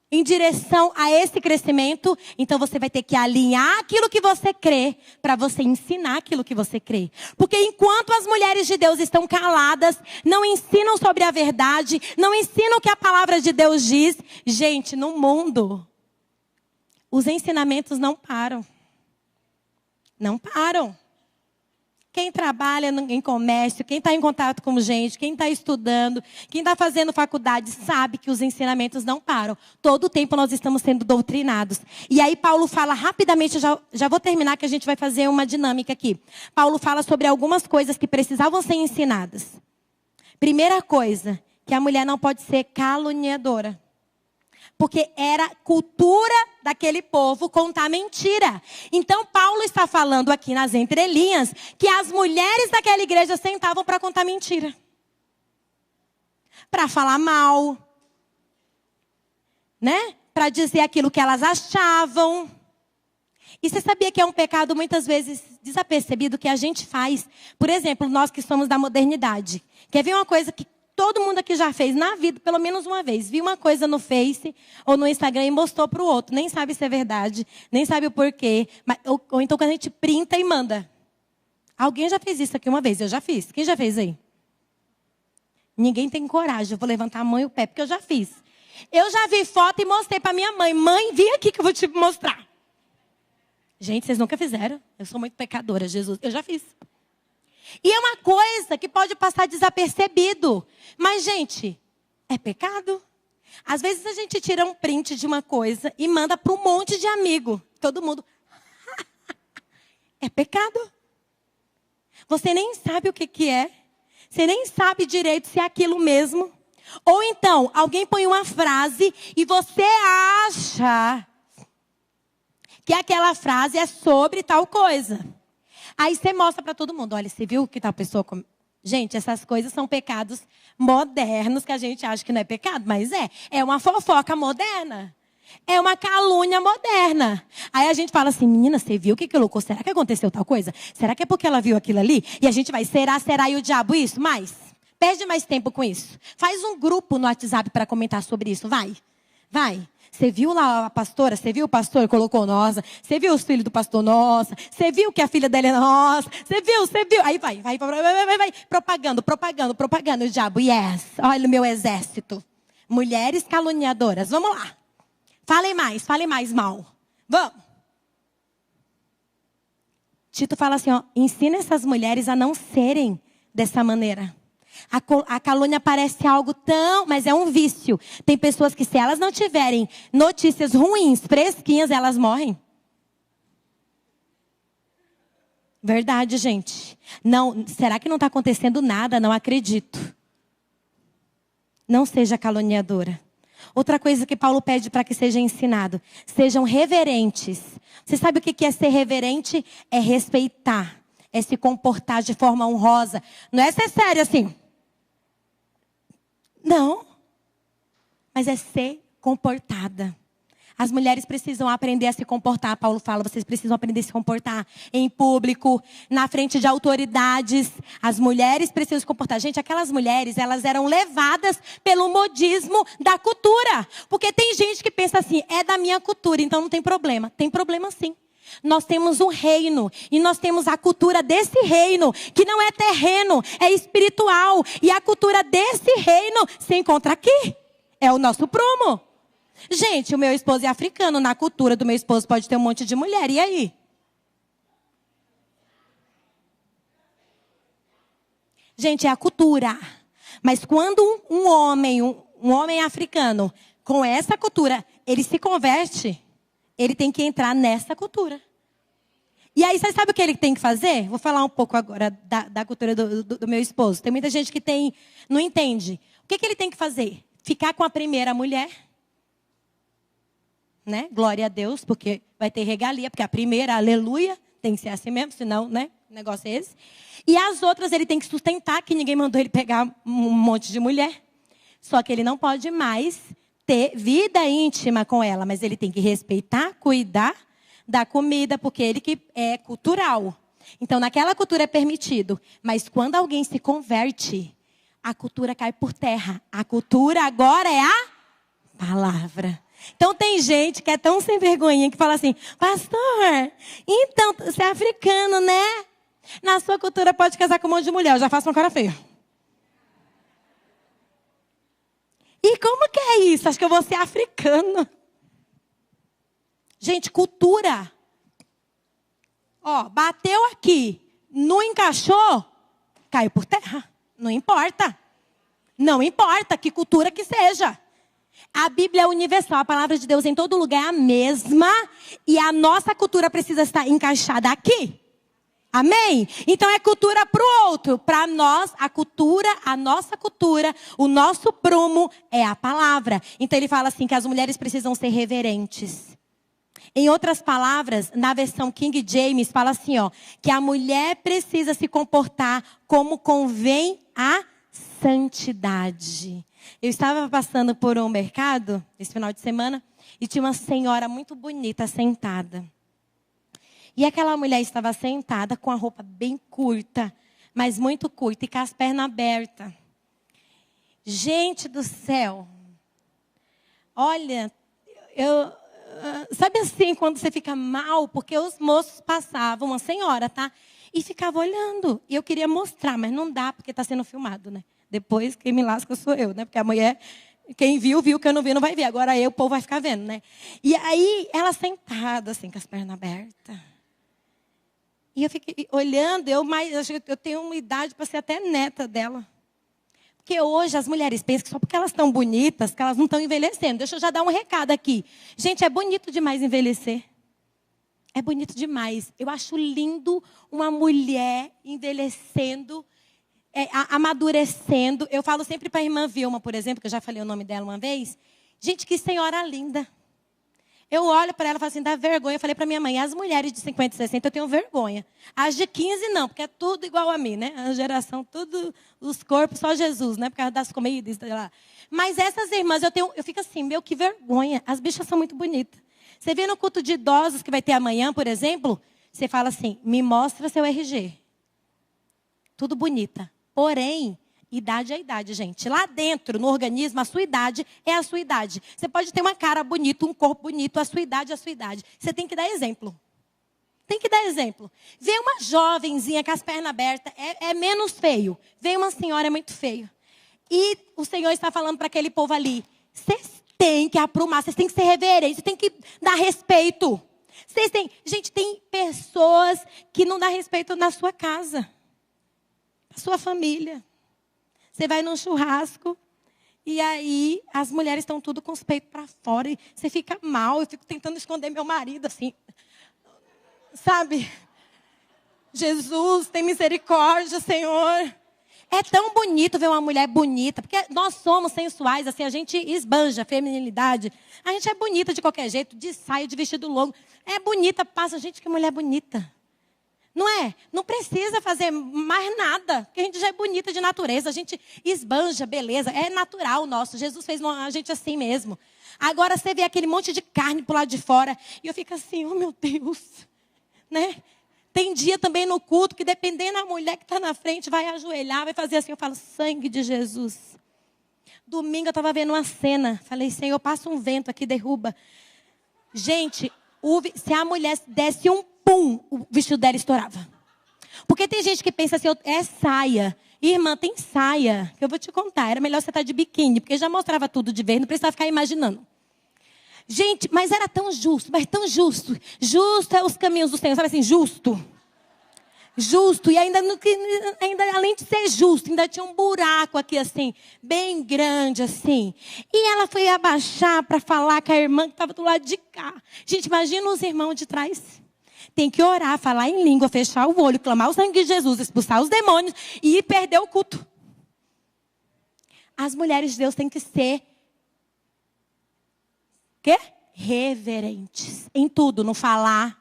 em direção a esse crescimento? Então, você vai ter que alinhar aquilo que você crê para você ensinar aquilo que você crê. Porque enquanto as mulheres de Deus estão caladas, não ensinam sobre a verdade, não ensinam o que a palavra de Deus diz, gente, no mundo, os ensinamentos não param. Não param. Quem trabalha em comércio, quem está em contato com gente, quem está estudando, quem está fazendo faculdade, sabe que os ensinamentos não param. Todo o tempo nós estamos sendo doutrinados. E aí Paulo fala rapidamente, já vou terminar que a gente vai fazer uma dinâmica aqui. Paulo fala sobre algumas coisas que precisavam ser ensinadas. Primeira coisa, que a mulher não pode ser caluniadora. Porque era cultura daquele povo contar mentira. Então, Paulo está falando aqui nas entrelinhas que as mulheres daquela igreja sentavam para contar mentira. Para falar mal. Para dizer aquilo que elas achavam. E você sabia que é um pecado muitas vezes desapercebido que a gente faz? Por exemplo, nós que somos da modernidade. Quer ver uma coisa que todo mundo aqui já fez na vida, pelo menos uma vez. Viu uma coisa no Face ou no Instagram e mostrou para o outro. Nem sabe se é verdade, nem sabe o porquê. Ou então quando a gente printa e manda. Alguém já fez isso aqui uma vez? Eu já fiz. Quem já fez aí? Ninguém tem coragem. Eu vou levantar a mão e o pé, porque eu já fiz. Eu já vi foto e mostrei para minha mãe. Mãe, vem aqui que eu vou te mostrar. Gente, vocês nunca fizeram? Eu sou muito pecadora, Jesus. Eu já fiz. E é uma coisa que pode passar desapercebido. Mas, gente, é pecado. Às vezes a gente tira um print de uma coisa e manda para um monte de amigo. Todo mundo. É pecado. Você nem sabe o que é. Você nem sabe direito se é aquilo mesmo. Ou então, alguém põe uma frase e você acha que aquela frase é sobre tal coisa. Aí você mostra para todo mundo, olha, você viu que tal pessoa... Gente, essas coisas são pecados modernos que a gente acha que não é pecado, mas é. É uma fofoca moderna. É uma calúnia moderna. Aí a gente fala assim, menina, você viu o que colocou? Será que aconteceu tal coisa? Será que é porque ela viu aquilo ali? E a gente vai, será, e o diabo isso? Perde mais tempo com isso. Faz um grupo no WhatsApp para comentar sobre isso, vai. Você viu lá a pastora? Você viu o pastor? Colocou nossa. Você viu os filhos do pastor? Nossa. Você viu que a filha dele é nossa. Você viu. Aí vai. Propagando. O diabo, yes. Olha o meu exército. Mulheres caluniadoras. Vamos lá. Falem mais mal. Vamos. Tito fala assim, ó. Ensina essas mulheres a não serem dessa maneira. A calúnia parece algo mas é um vício. Tem pessoas que se elas não tiverem notícias ruins, fresquinhas, elas morrem. Verdade, gente. Não, será que não está acontecendo nada? Não acredito. Não seja caluniadora. Outra coisa que Paulo pede para que seja ensinado. Sejam reverentes. Você sabe o que é ser reverente? É respeitar. É se comportar de forma honrosa. Não é ser sério assim. Não, mas é ser comportada. As mulheres precisam aprender a se comportar. Paulo fala, vocês precisam aprender a se comportar em público, na frente de autoridades. As mulheres precisam se comportar. Gente, aquelas mulheres, elas eram levadas pelo modismo da cultura. Porque tem gente que pensa assim, é da minha cultura, então não tem problema. Tem problema sim. Nós temos um reino e nós temos a cultura desse reino, que não é terreno, é espiritual. E a cultura desse reino se encontra aqui. É o nosso prumo. Gente, o meu esposo é africano, na cultura do meu esposo pode ter um monte de mulher, e aí? Gente, é a cultura. Mas quando um homem africano, com essa cultura, ele se converte, ele tem que entrar nessa cultura. E aí, você sabe o que ele tem que fazer? Vou falar um pouco agora da cultura do meu esposo. Tem muita gente que não entende. O que ele tem que fazer? Ficar com a primeira mulher. Né? Glória a Deus, porque vai ter regalia. Porque a primeira, aleluia, tem que ser assim mesmo, senão, né? O negócio é esse. E as outras ele tem que sustentar, que ninguém mandou ele pegar um monte de mulher. Só que ele não pode mais ter vida íntima com ela, mas ele tem que respeitar, cuidar da comida, porque ele que é cultural. Então, naquela cultura é permitido. Mas quando alguém se converte, a cultura cai por terra. A cultura agora é a palavra. Então, tem gente que é tão sem vergonha que fala assim, pastor, então, você é africano, né? Na sua cultura pode casar com um monte de mulher. Eu já faço uma cara feia. E como que é isso? Acho que eu vou ser africano. Gente, cultura. Ó, bateu aqui, não encaixou, caiu por terra. Não importa. Não importa que cultura que seja. A Bíblia é universal, a palavra de Deus em todo lugar é a mesma. E a nossa cultura precisa estar encaixada aqui. Amém? Então é cultura para o outro. Para nós, a nossa cultura, o nosso prumo é a palavra. Então ele fala assim que as mulheres precisam ser reverentes. Em outras palavras, na versão King James, fala assim, ó, que a mulher precisa se comportar como convém à santidade. Eu estava passando por um mercado esse final de semana e tinha uma senhora muito bonita sentada. E aquela mulher estava sentada com a roupa bem curta, mas muito curta e com as pernas abertas. Gente do céu. Olha, sabe assim, quando você fica mal, porque os moços passavam, uma senhora, tá? E ficava olhando. E eu queria mostrar, mas não dá, porque está sendo filmado, né? Depois, quem me lasca sou eu, né? Porque a mulher, quem viu, quem não viu, não vai ver. Agora o povo vai ficar vendo, né? E aí, ela sentada, assim, com as pernas abertas. E eu fiquei olhando, eu tenho uma idade para ser até neta dela. Porque hoje as mulheres pensam que só porque elas estão bonitas, que elas não estão envelhecendo. Deixa eu já dar um recado aqui. Gente, é bonito demais envelhecer. É bonito demais. Eu acho lindo uma mulher envelhecendo, amadurecendo. Eu falo sempre para a irmã Vilma, por exemplo, que eu já falei o nome dela uma vez. Gente, que senhora linda. Eu olho para ela e falo assim, dá vergonha. Eu falei para minha mãe, as mulheres de 50 e 60 eu tenho vergonha. As de 15 não, porque é tudo igual a mim, né? A geração, tudo, os corpos, só Jesus, né? Por causa das comidas, sei lá. Mas essas irmãs, eu fico assim, meu, que vergonha. As bichas são muito bonitas. Você vê no culto de idosos que vai ter amanhã, por exemplo, você fala assim, me mostra seu RG. Tudo bonita. Porém, idade é idade, gente. Lá dentro, no organismo, a sua idade é a sua idade. Você pode ter uma cara bonita, um corpo bonito, a sua idade é a sua idade. Você tem que dar exemplo. Tem que dar exemplo. Vê uma jovenzinha com as pernas abertas, é menos feio. Vê uma senhora, é muito feio. E o Senhor está falando para aquele povo ali, vocês têm que aprumar, vocês têm que ser reverentes, vocês têm que dar respeito. Gente, tem pessoas que não dão respeito na sua casa, na sua família. Você vai num churrasco e aí as mulheres estão tudo com os peitos para fora e você fica mal. Eu fico tentando esconder meu marido assim, sabe? Jesus, tem misericórdia, Senhor. É tão bonito ver uma mulher bonita, porque nós somos sensuais, assim, a gente esbanja a feminilidade. A gente é bonita de qualquer jeito, de saia, de vestido longo. É bonita, passa, gente, que mulher bonita. Não é? Não precisa fazer mais nada, porque a gente já é bonita de natureza, a gente esbanja beleza, é natural nosso. Jesus fez a gente assim mesmo. Agora você vê aquele monte de carne pro lado de fora, e eu fico assim, oh meu Deus, né? Tem dia também no culto que dependendo da mulher que está na frente, vai ajoelhar, vai fazer assim, eu falo, sangue de Jesus. Domingo eu estava vendo uma cena, falei, Senhor, passa um vento aqui, derruba. Gente, se a mulher desse um pum, o vestido dela estourava. Porque tem gente que pensa assim, é saia. Irmã, tem saia. Eu vou te contar, era melhor você estar de biquíni, porque já mostrava tudo de vez, não precisava ficar imaginando. Gente, mas era tão justo, mas tão justo. Justo é os caminhos do Senhor, sabe assim, justo. Justo, e ainda além de ser justo, ainda tinha um buraco aqui assim, bem grande assim. E ela foi abaixar para falar com a irmã que estava do lado de cá. Gente, imagina os irmãos de trás. Tem que orar, falar em língua, fechar o olho, clamar o sangue de Jesus, expulsar os demônios e perder o culto. As mulheres de Deus têm que ser quê? Reverentes em tudo, no falar,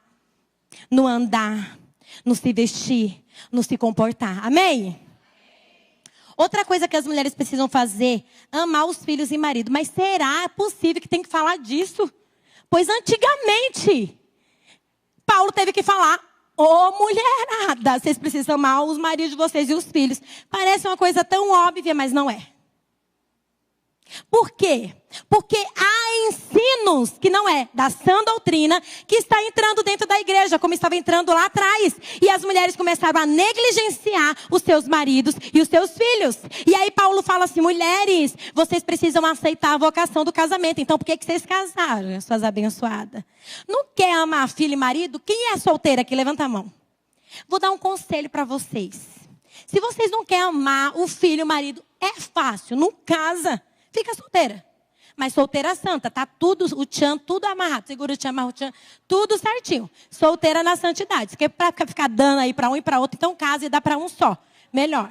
no andar, no se vestir, no se comportar. Amém? Outra coisa que as mulheres precisam fazer, amar os filhos e marido. Mas será possível que tem que falar disso? Pois antigamente, Paulo teve que falar, ô mulherada, vocês precisam amar os maridos de vocês e os filhos. Parece uma coisa tão óbvia, mas não é. Por quê? Porque há ensinos que não é da sã doutrina que está entrando dentro da igreja, como estava entrando lá atrás. E as mulheres começaram a negligenciar os seus maridos e os seus filhos. E aí Paulo fala assim, mulheres, vocês precisam aceitar a vocação do casamento. Então por que vocês casaram, suas abençoadas? Não quer amar filho e marido? Quem é solteira aqui? Levanta a mão. Vou dar um conselho para vocês. Se vocês não querem amar o filho e o marido, é fácil, não casa. Fica solteira. Mas solteira santa, tá tudo, o tchan, tudo amarrado. Segura o tchan, amarra o tchan, tudo certinho. Solteira na santidade. Porque para ficar dando aí para um e para outro, então casa e dá para um só. Melhor.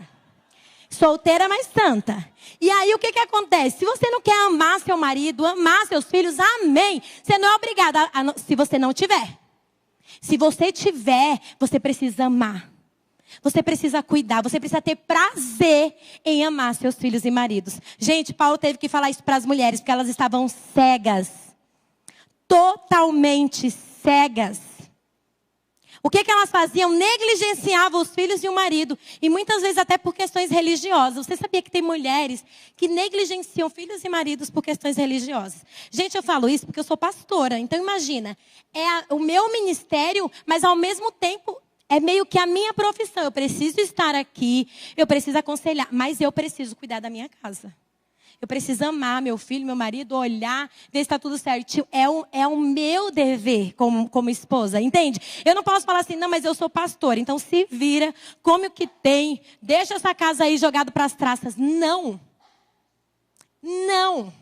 Solteira, mas santa. E aí o que acontece? Se você não quer amar seu marido, amar seus filhos, amém. Você não é obrigada, se você não tiver. Se você tiver, você precisa amar. Você precisa cuidar, você precisa ter prazer em amar seus filhos e maridos. Gente, Paulo teve que falar isso para as mulheres, porque elas estavam cegas. Totalmente cegas. O que elas faziam? Negligenciavam os filhos e o marido. E muitas vezes até por questões religiosas. Você sabia que tem mulheres que negligenciam filhos e maridos por questões religiosas? Gente, eu falo isso porque eu sou pastora. Então imagina, é o meu ministério, mas ao mesmo tempo é meio que a minha profissão. Eu preciso estar aqui, eu preciso aconselhar, mas eu preciso cuidar da minha casa. Eu preciso amar meu filho, meu marido, olhar, ver se está tudo certinho. É o meu dever como esposa, entende? Eu não posso falar assim, não, mas eu sou pastora, então se vira, come o que tem, deixa essa casa aí jogada para as traças. Não. Não.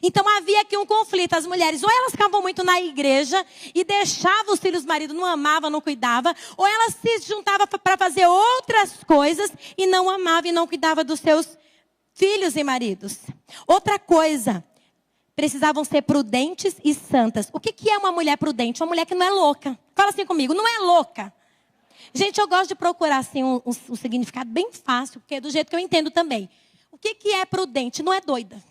Então havia aqui um conflito. As mulheres, ou elas ficavam muito na igreja e deixavam os filhos, o marido não amava, não cuidava, ou elas se juntavam para fazer outras coisas e não amavam e não cuidavam dos seus filhos e maridos. Outra coisa, precisavam ser prudentes e santas. O que é uma mulher prudente? Uma mulher que não é louca. Fala assim comigo, não é louca. Gente, eu gosto de procurar assim, um significado bem fácil, porque é do jeito que eu entendo também. O que é prudente? Não é doida.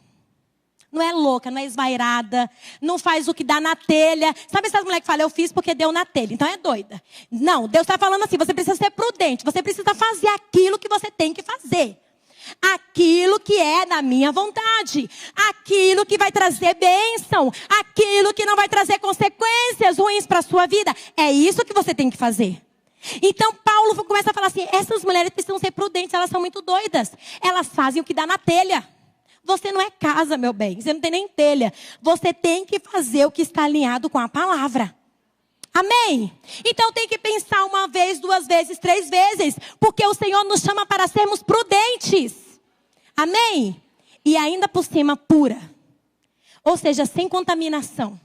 Não é louca, não é esvairada, não faz o que dá na telha. Sabe essas mulheres que falam, eu fiz porque deu na telha, então é doida. Não, Deus está falando assim, você precisa ser prudente, você precisa fazer aquilo que você tem que fazer. Aquilo que é da minha vontade, aquilo que vai trazer bênção, aquilo que não vai trazer consequências ruins para a sua vida. É isso que você tem que fazer. Então Paulo começa a falar assim, essas mulheres precisam ser prudentes, elas são muito doidas. Elas fazem o que dá na telha. Você não é casa, meu bem, você não tem nem telha. Você tem que fazer o que está alinhado com a palavra. Amém? Então tem que pensar uma vez, duas vezes, três vezes. Porque o Senhor nos chama para sermos prudentes. Amém? E ainda por cima pura. Ou seja, sem contaminação.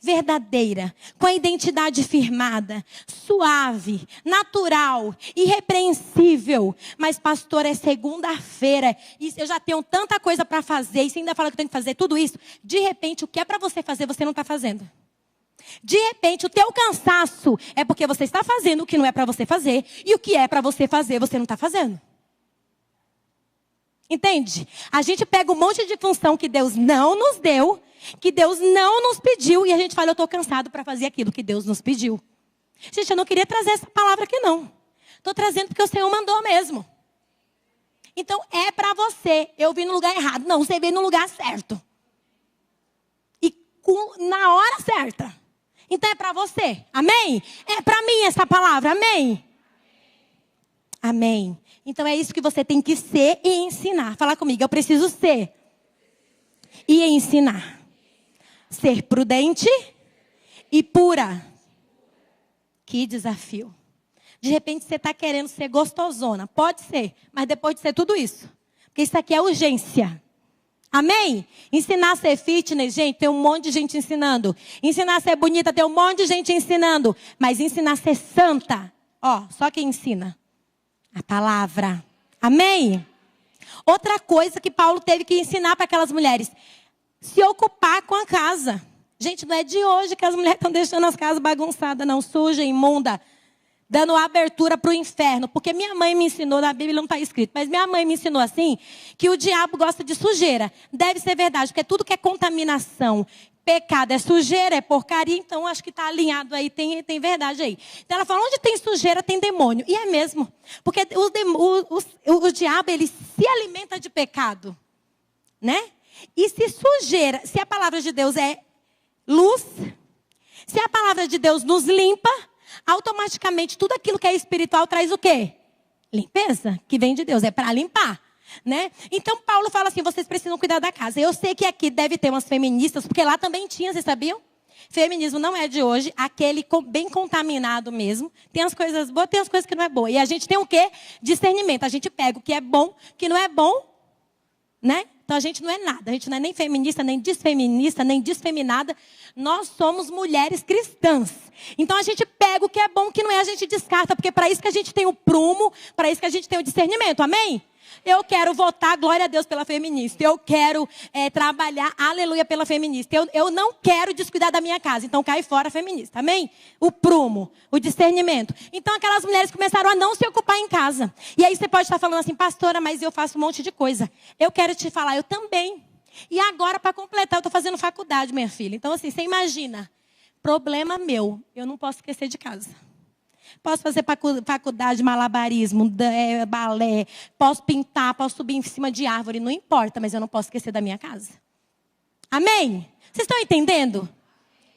Verdadeira, com a identidade firmada, suave, natural, irrepreensível. Mas pastor, é segunda-feira e eu já tenho tanta coisa para fazer e você ainda fala que eu tenho que fazer tudo isso. De repente, o que é para você fazer, você não está fazendo. De repente, o teu cansaço é porque você está fazendo o que não é para você fazer e o que é para você fazer, você não está fazendo. Entende? A gente pega um monte de função que Deus não nos deu, que Deus não nos pediu, e a gente fala, eu estou cansado para fazer aquilo que Deus nos pediu. Gente, eu não queria trazer essa palavra aqui não. Estou trazendo porque o Senhor mandou mesmo. Então, é para você. Eu vim no lugar errado. Não, você veio no lugar certo. E na hora certa. Então, é para você. Amém? É para mim essa palavra. Amém? Amém. Então, é isso que você tem que ser e ensinar. Fala comigo, eu preciso ser e ensinar. Ser prudente e pura. Que desafio. De repente você está querendo ser gostosona. Pode ser, mas depois de ser tudo isso. Porque isso aqui é urgência. Amém? Ensinar a ser fitness, gente, tem um monte de gente ensinando. Ensinar a ser bonita, tem um monte de gente ensinando. Mas ensinar a ser santa, só quem ensina? A palavra. Amém? Outra coisa que Paulo teve que ensinar para aquelas mulheres. Se ocupar com a casa. Gente, não é de hoje que as mulheres estão deixando as casas bagunçadas, não. Suja, imunda. Dando abertura para o inferno. Porque minha mãe me ensinou, na Bíblia não está escrito, mas minha mãe me ensinou assim, que o diabo gosta de sujeira. Deve ser verdade, porque tudo que é contaminação, pecado é sujeira, é porcaria, então acho que está alinhado aí, tem verdade aí. Então ela fala, onde tem sujeira tem demônio. E é mesmo. Porque o diabo, ele se alimenta de pecado. Né? E se sujeira, se a palavra de Deus é luz, se a palavra de Deus nos limpa, automaticamente tudo aquilo que é espiritual traz o quê? Limpeza, que vem de Deus, é para limpar. Né? Então Paulo fala assim, vocês precisam cuidar da casa. Eu sei que aqui deve ter umas feministas, porque lá também tinha, vocês sabiam? Feminismo não é de hoje, aquele bem contaminado mesmo. Tem as coisas boas, tem as coisas que não é boa. E a gente tem o quê? Discernimento. A gente pega o que é bom, o que não é bom, né? Então a gente não é nada, a gente não é nem feminista, nem desfeminada. Nós somos mulheres cristãs. Então a gente pega o que é bom, o que não é, a gente descarta. Porque para isso que a gente tem o prumo, para isso que a gente tem o discernimento, amém? Eu quero votar, glória a Deus, pela feminista. Eu quero trabalhar, aleluia, pela feminista. Eu não quero descuidar da minha casa. Então cai fora a feminista, amém? O prumo, o discernimento. Então aquelas mulheres começaram a não se ocupar em casa. E aí você pode estar falando assim, pastora, mas eu faço um monte de coisa. Eu quero te falar, eu também. E agora, para completar, eu estou fazendo faculdade, minha filha. Então assim, você imagina, problema meu, eu não posso esquecer de casa. Posso fazer faculdade de malabarismo, balé, posso pintar, posso subir em cima de árvore, não importa, mas eu não posso esquecer da minha casa. Amém? Vocês estão entendendo?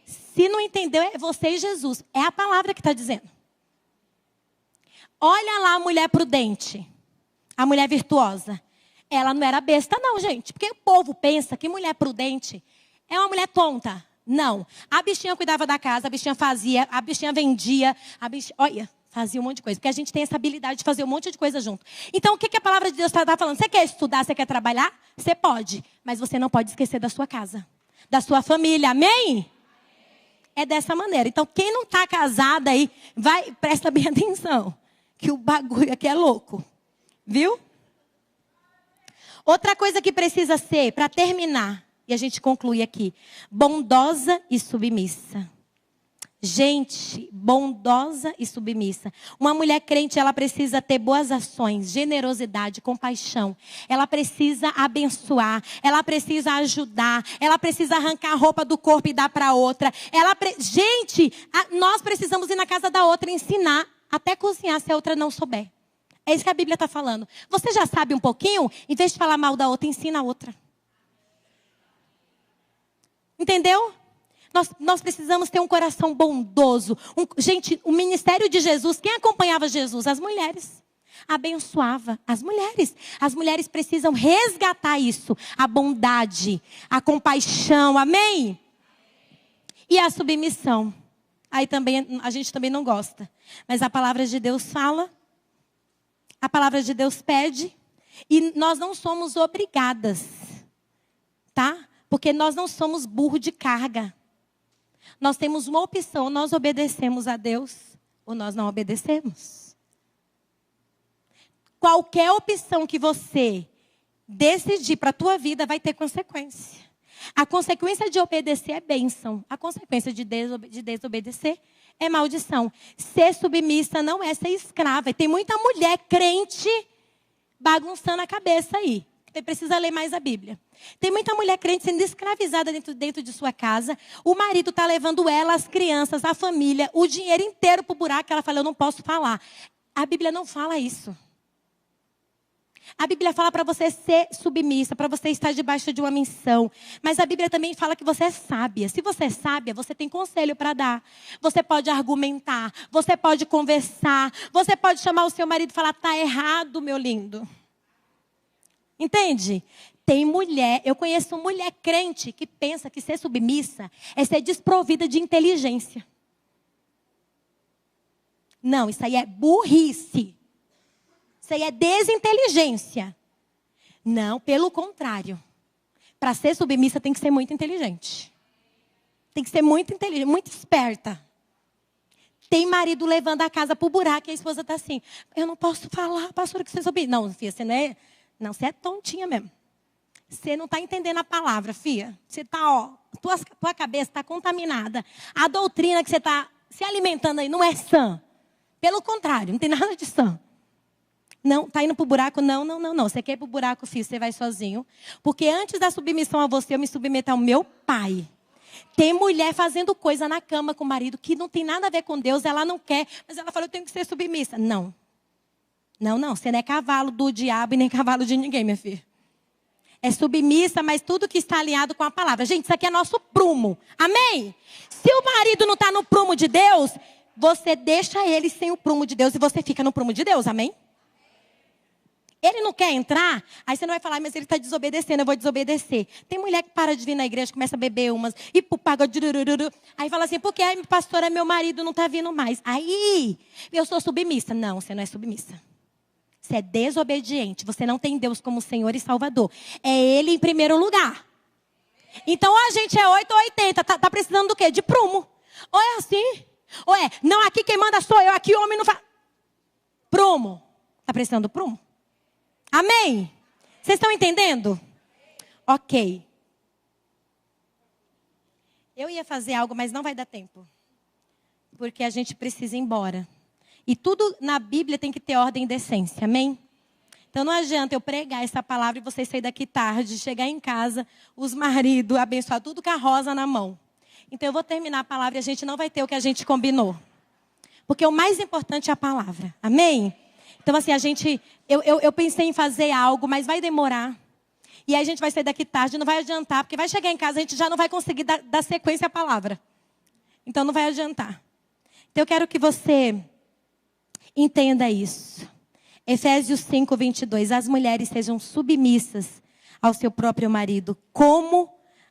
Se não entendeu, é você e Jesus. É a palavra que está dizendo. Olha lá a mulher prudente, a mulher virtuosa. Ela não era besta não, gente. Porque o povo pensa que mulher prudente é uma mulher tonta. Não. A bichinha cuidava da casa, a bichinha fazia, a bichinha vendia, olha, fazia um monte de coisa. Porque a gente tem essa habilidade de fazer um monte de coisa junto. Então, o que a palavra de Deus está falando? Você quer estudar, você quer trabalhar? Você pode. Mas você não pode esquecer da sua casa. Da sua família. Amém? É dessa maneira. Então, quem não está casada aí, presta bem atenção. Que o bagulho aqui é louco. Viu? Outra coisa que precisa ser, para terminar. E a gente conclui aqui. Bondosa e submissa. Gente, bondosa e submissa. Uma mulher crente, ela precisa ter boas ações, generosidade, compaixão. Ela precisa abençoar, ela precisa ajudar, ela precisa arrancar a roupa do corpo e dar para outra. Gente, nós precisamos ir na casa da outra e ensinar até cozinhar se a outra não souber. É isso que a Bíblia está falando. Você já sabe um pouquinho? Em vez de falar mal da outra, ensina a outra. Entendeu? Nós precisamos ter um coração bondoso. Gente, o ministério de Jesus, quem acompanhava Jesus? As mulheres. Abençoava as mulheres. As mulheres precisam resgatar isso. A bondade, a compaixão, amém? E a submissão. Aí também, a gente também não gosta. Mas a palavra de Deus fala. A palavra de Deus pede. E nós não somos obrigadas. Tá? Porque nós não somos burro de carga. Nós temos uma opção, nós obedecemos a Deus ou nós não obedecemos. Qualquer opção que você decidir para a tua vida vai ter consequência. A consequência de obedecer é bênção. A consequência de desobedecer é maldição. Ser submissa não é ser escrava. E tem muita mulher crente bagunçando a cabeça aí. Você precisa ler mais a Bíblia. Tem muita mulher crente sendo escravizada dentro de sua casa. O marido está levando ela, as crianças, a família, o dinheiro inteiro para o buraco. Ela fala, eu não posso falar. A Bíblia não fala isso. A Bíblia fala para você ser submissa, para você estar debaixo de uma missão. Mas a Bíblia também fala que você é sábia. Se você é sábia, você tem conselho para dar. Você pode argumentar, você pode conversar, você pode chamar o seu marido e falar, tá errado, meu lindo. Entende? Tem mulher, eu conheço mulher crente que pensa que ser submissa é ser desprovida de inteligência. Não, isso aí é burrice. Isso aí é desinteligência. Não, pelo contrário. Para ser submissa tem que ser muito inteligente. Tem que ser muito inteligente, muito esperta. Tem marido levando a casa para o buraco e a esposa está assim, eu não posso falar, pastora, que você é submissa. Não, filha, você não é... Não, você é tontinha mesmo. Você não está entendendo a palavra, filha. Você está, tua cabeça está contaminada. A doutrina que você está se alimentando aí não é sã. Pelo contrário, não tem nada de sã. Não, está indo para o buraco? Não. Você quer ir para o buraco, filho, você vai sozinho. Porque antes da submissão a você, eu me submeto ao meu pai. Tem mulher fazendo coisa na cama com o marido que não tem nada a ver com Deus, ela não quer. Mas ela fala, eu tenho que ser submissa. Não. Não, você não é cavalo do diabo e nem cavalo de ninguém, minha filha. É submissa, mas tudo que está alinhado com a palavra. Gente, isso aqui é nosso prumo. Amém? Se o marido não está no prumo de Deus, você deixa ele sem o prumo de Deus e você fica no prumo de Deus. Amém? Ele não quer entrar, aí você não vai falar, mas ele está desobedecendo, eu vou desobedecer. Tem mulher que para de vir na igreja, começa a beber umas, e paga, aí fala assim, porque pastora, meu marido não está vindo mais. Aí, eu sou submissa. Não, você não é submissa. Você é desobediente. Você não tem Deus como Senhor e Salvador. É Ele em primeiro lugar. Então, a gente é 8 ou 80. Tá precisando do quê? De prumo. Ou é assim? Ou é, não, aqui quem manda sou eu, aqui o homem não faz. Prumo. Tá precisando do prumo? Amém? Vocês estão entendendo? Ok. Eu ia fazer algo, mas não vai dar tempo. Porque a gente precisa ir embora. E tudo na Bíblia tem que ter ordem e decência, amém? Então não adianta eu pregar essa palavra e vocês saírem daqui tarde, chegar em casa, os maridos abençoar tudo com a rosa na mão. Então eu vou terminar a palavra e a gente não vai ter o que a gente combinou. Porque o mais importante é a palavra, amém? Então assim, eu pensei em fazer algo, mas vai demorar. E aí a gente vai sair daqui tarde, não vai adiantar, porque vai chegar em casa, a gente já não vai conseguir dar sequência à palavra. Então não vai adiantar. Então eu quero que você... entenda isso. Efésios 5:22. As mulheres sejam submissas ao seu próprio marido, como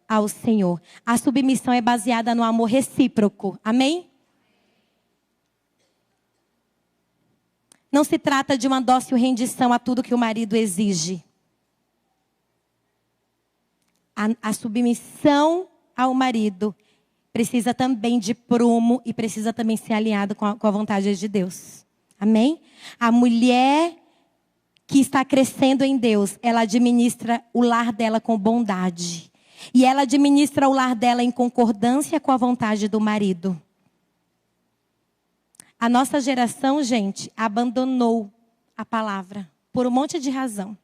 ao Senhor. A submissão é baseada no amor recíproco. Amém? Não se trata de uma dócil rendição a tudo que o marido exige. A submissão ao marido precisa também de prumo e precisa também ser alinhado com a vontade de Deus. Amém? A mulher que está crescendo em Deus, ela administra o lar dela com bondade. E ela administra o lar dela em concordância com a vontade do marido. A nossa geração, gente, abandonou a palavra por um monte de razão.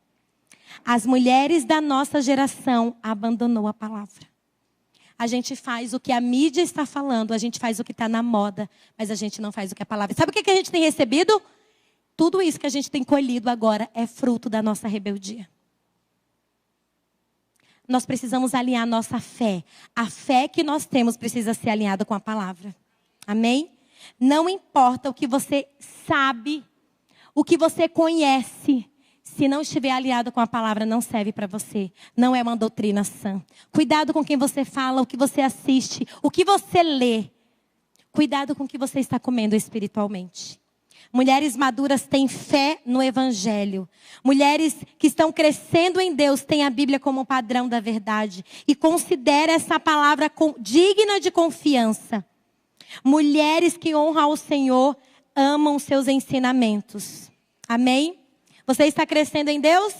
As mulheres da nossa geração abandonou a palavra. A gente faz o que a mídia está falando, a gente faz o que está na moda, mas a gente não faz o que a palavra... Sabe o que a gente tem recebido? Tudo isso que a gente tem colhido agora é fruto da nossa rebeldia. Nós precisamos alinhar a nossa fé. A fé que nós temos precisa ser alinhada com a palavra. Amém? Não importa o que você sabe, o que você conhece, se não estiver alinhado com a palavra, não serve para você. Não é uma doutrina sã. Cuidado com quem você fala, o que você assiste, o que você lê. Cuidado com o que você está comendo espiritualmente. Mulheres maduras têm fé no Evangelho. Mulheres que estão crescendo em Deus têm a Bíblia como padrão da verdade. E considera essa palavra digna de confiança. Mulheres que honram ao Senhor amam seus ensinamentos. Amém? Você está crescendo em Deus?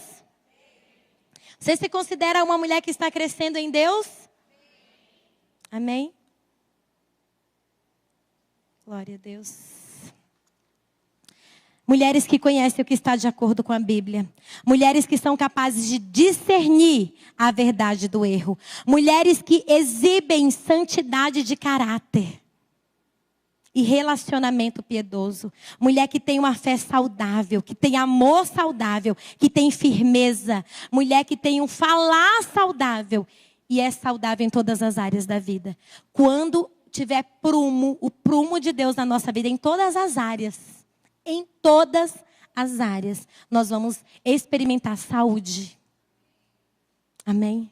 Você se considera uma mulher que está crescendo em Deus? Amém? Glória a Deus. Mulheres que conhecem o que está de acordo com a Bíblia. Mulheres que são capazes de discernir a verdade do erro. Mulheres que exibem santidade de caráter e relacionamento piedoso. Mulher que tem uma fé saudável, que tem amor saudável, que tem firmeza. Mulher que tem um falar saudável e é saudável em todas as áreas da vida. Quando tiver o prumo de Deus na nossa vida, em todas as áreas, nós vamos experimentar saúde. Amém?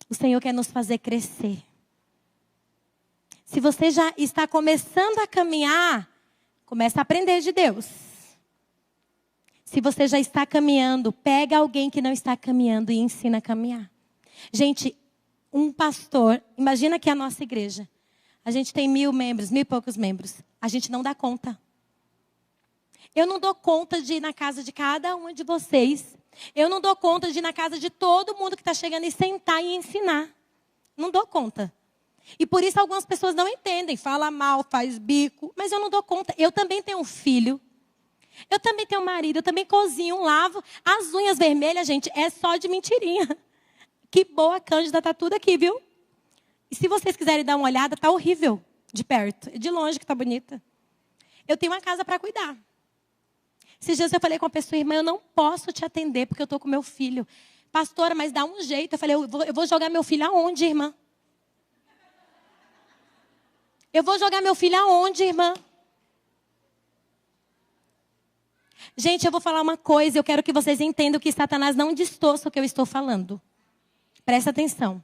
O Senhor quer nos fazer crescer. Se você já está começando a caminhar, comece a aprender de Deus. Se você já está caminhando, pega alguém que não está caminhando e ensina a caminhar. Gente, um pastor, imagina que é a nossa igreja. A gente tem 1.000 membros, 1.000 e poucos membros. A gente não dá conta. Eu não dou conta de ir na casa de cada um de vocês. Eu não dou conta de ir na casa de todo mundo que está chegando e sentar e ensinar. Não dou conta. E por isso algumas pessoas não entendem. Fala mal, faz bico. Mas eu não dou conta. Eu também tenho um filho. Eu também tenho um marido. Eu também cozinho, lavo. As unhas vermelhas, gente, é só de mentirinha. Que boa, Cândida, tá tudo aqui, viu? E se vocês quiserem dar uma olhada, tá horrível de perto. De longe que tá bonita. Eu tenho uma casa para cuidar. Esses dias eu falei com a pessoa, irmã, eu não posso te atender porque eu tô com meu filho. Pastora, mas dá um jeito. Eu falei, eu vou jogar meu filho aonde, irmã? Eu vou jogar meu filho aonde, irmã? Gente, eu vou falar uma coisa. Eu quero que vocês entendam que Satanás não distorça o que eu estou falando. Presta atenção.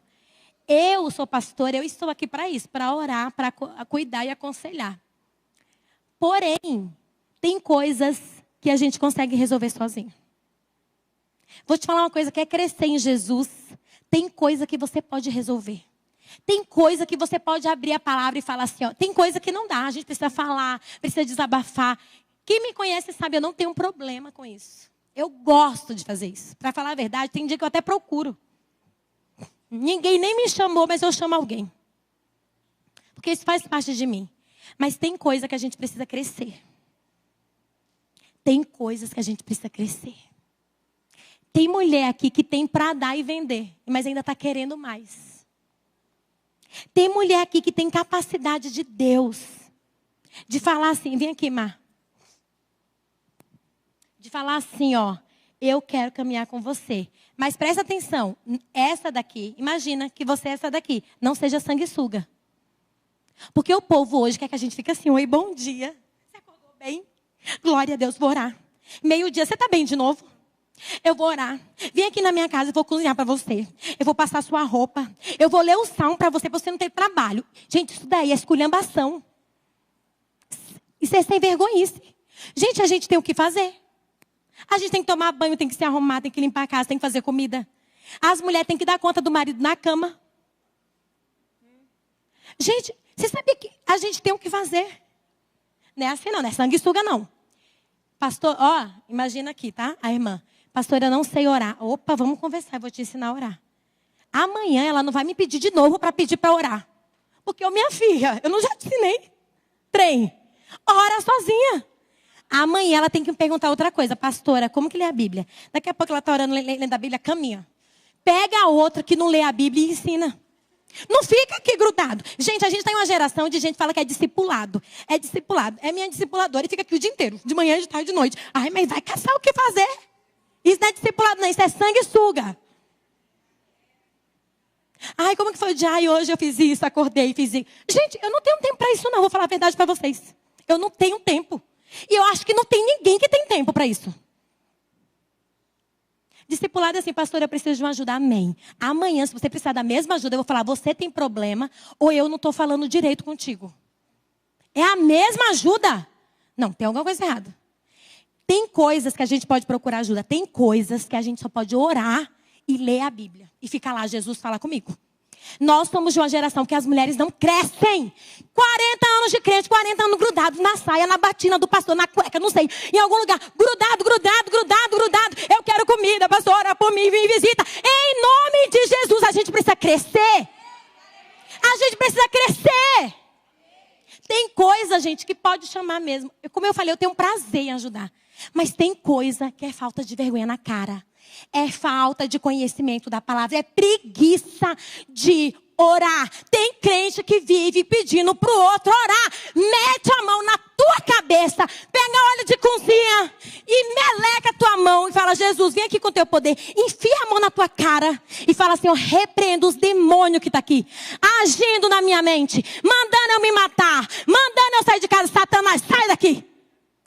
Eu sou pastora, eu estou aqui para isso, para orar, para cuidar e aconselhar. Porém, tem coisas que a gente consegue resolver sozinho. Vou te falar uma coisa, quer crescer em Jesus, tem coisa que você pode resolver. Tem coisa que você pode abrir a palavra e falar assim, ó, tem coisa que não dá, a gente precisa falar, precisa desabafar. Quem me conhece sabe, eu não tenho um problema com isso. Eu gosto de fazer isso. Para falar a verdade, tem dia que eu até procuro. Ninguém nem me chamou, mas eu chamo alguém. Porque isso faz parte de mim. Mas tem coisa que a gente precisa crescer. Tem coisas que a gente precisa crescer. Tem mulher aqui que tem para dar e vender, mas ainda está querendo mais. Tem mulher aqui que tem capacidade de Deus. De falar assim, vem aqui, Mar. De falar assim, ó, eu quero caminhar com você. Mas presta atenção, essa daqui, imagina que você é essa daqui, não seja sanguessuga. Porque o povo hoje quer que a gente fique assim, oi, bom dia. Você acordou bem? Glória a Deus, vou orar. Meio-dia, você está bem de novo? Eu vou orar. Vem aqui na minha casa, eu vou cozinhar para você. Eu vou passar sua roupa. Eu vou ler o salmo para você não ter trabalho. Gente, isso daí é esculhambação. Isso é sem vergonhice. Gente, a gente tem o que fazer. A gente tem que tomar banho, tem que se arrumar, tem que limpar a casa, tem que fazer comida. As mulheres têm que dar conta do marido na cama. Gente, você sabia que a gente tem o que fazer? Não é assim não, não é sanguessuga não. Pastor, ó, imagina aqui, tá? A irmã. Pastora, eu não sei orar. Opa, vamos conversar, eu vou te ensinar a orar. Amanhã ela não vai me pedir de novo para pedir para orar. Porque minha filha, eu não já te ensinei. Trem, ora sozinha. Amanhã ela tem que me perguntar outra coisa. Pastora, como que lê a Bíblia? Daqui a pouco ela está orando, lendo a Bíblia, caminha. Pega a outra que não lê a Bíblia e ensina. Não fica aqui grudado. Gente, a gente tem uma geração de gente que fala que é discipulado. É discipulado. É minha discipuladora e fica aqui o dia inteiro. De manhã, de tarde, de noite. Ai, mas vai caçar o que fazer. Isso não é discipulado, não. Isso é sanguessuga. Ai, como que foi o dia? Ai, hoje eu fiz isso, acordei, fiz isso. Gente, eu não tenho tempo para isso, não. Vou falar a verdade para vocês. Eu não tenho tempo. E eu acho que não tem ninguém que tem tempo para isso. Discipulado é assim, pastor, eu preciso de uma ajuda. Amém. Amanhã, se você precisar da mesma ajuda, eu vou falar, você tem problema ou eu não estou falando direito contigo. É a mesma ajuda? Não, tem alguma coisa errada. Tem coisas que a gente pode procurar ajuda. Tem coisas que a gente só pode orar e ler a Bíblia. E ficar lá, Jesus fala comigo. Nós somos de uma geração que as mulheres não crescem. 40 anos de crente, 40 anos grudados na saia, na batina do pastor, na cueca, não sei. Em algum lugar, grudado. Eu quero comida, pastor, ora por mim, me visita. Em nome de Jesus, a gente precisa crescer. A gente precisa crescer. Tem coisa, gente, que pode chamar mesmo. Como eu falei, eu tenho um prazer em ajudar. Mas tem coisa que é falta de vergonha na cara. É falta de conhecimento da palavra. É preguiça de orar. Tem crente que vive pedindo pro outro orar. Mete a mão na tua cabeça. Pega óleo de cozinha e meleca a tua mão. E fala, Jesus, vem aqui com o teu poder. Enfia a mão na tua cara. E fala assim, eu repreendo os demônios que tá aqui. Agindo na minha mente. Mandando eu me matar. Mandando eu sair de casa. Satanás, sai daqui.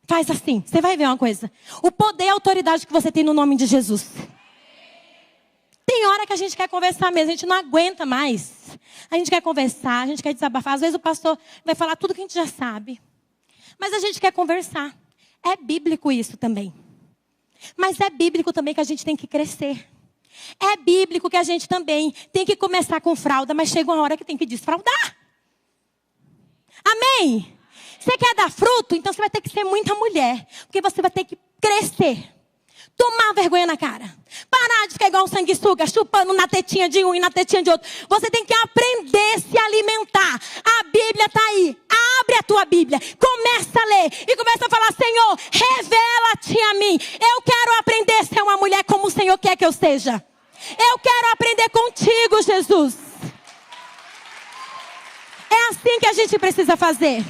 Faz assim, você vai ver uma coisa. O poder e a autoridade que você tem no nome de Jesus. Tem hora que a gente quer conversar mesmo, a gente não aguenta mais. A gente quer conversar, a gente quer desabafar. Às vezes o pastor vai falar tudo que a gente já sabe. Mas a gente quer conversar. É bíblico isso também. Mas é bíblico também que a gente tem que crescer. É bíblico que a gente também tem que começar com fralda, mas chega uma hora que tem que desfraldar. Amém? Você quer dar fruto? Então você vai ter que ser muita mulher. Porque você vai ter que crescer. Tomar vergonha na cara. Parar de ficar igual um sanguessuga, chupando na tetinha de um e na tetinha de outro. Você tem que aprender a se alimentar. A Bíblia está aí. Abre a tua Bíblia. Começa a ler. E começa a falar, Senhor, revela-te a mim. Eu quero aprender a ser uma mulher como o Senhor quer que eu seja. Eu quero aprender contigo, Jesus. É assim que a gente precisa fazer.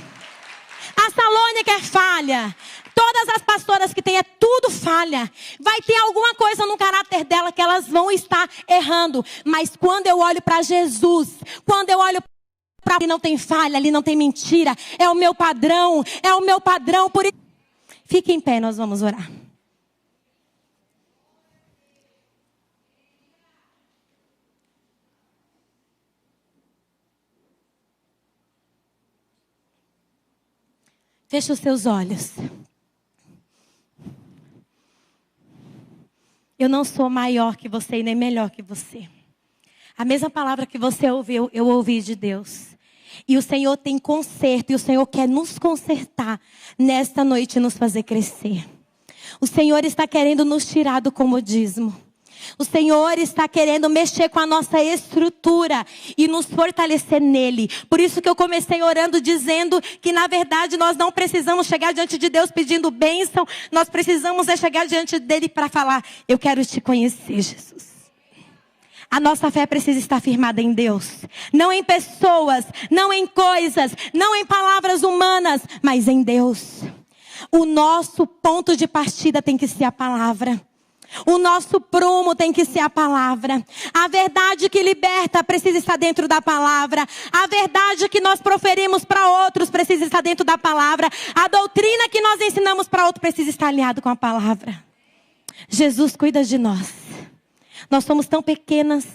A Salônica é falha. Todas as pastoras que tem é tudo falha. Vai ter alguma coisa no caráter dela que elas vão estar errando. Mas quando eu olho para Jesus, quando eu olho para ali não tem falha, ali não tem mentira. É o meu padrão, é o meu padrão. Por isso, fique em pé, nós vamos orar. Feche os seus olhos. Eu não sou maior que você e nem melhor que você. A mesma palavra que você ouviu, eu ouvi de Deus. E o Senhor tem conserto e o Senhor quer nos consertar nesta noite e nos fazer crescer. O Senhor está querendo nos tirar do comodismo. O Senhor está querendo mexer com a nossa estrutura e nos fortalecer nele. Por isso que eu comecei orando dizendo que na verdade nós não precisamos chegar diante de Deus pedindo bênção. Nós precisamos chegar diante dele para falar, eu quero te conhecer, Jesus. A nossa fé precisa estar firmada em Deus. Não em pessoas, não em coisas, não em palavras humanas, mas em Deus. O nosso ponto de partida tem que ser a palavra. O nosso prumo tem que ser a palavra. A verdade que liberta precisa estar dentro da palavra. A verdade que nós proferimos para outros precisa estar dentro da palavra. A doutrina que nós ensinamos para outros precisa estar alinhado com a palavra. Jesus cuida de nós. Nós somos tão pequenas.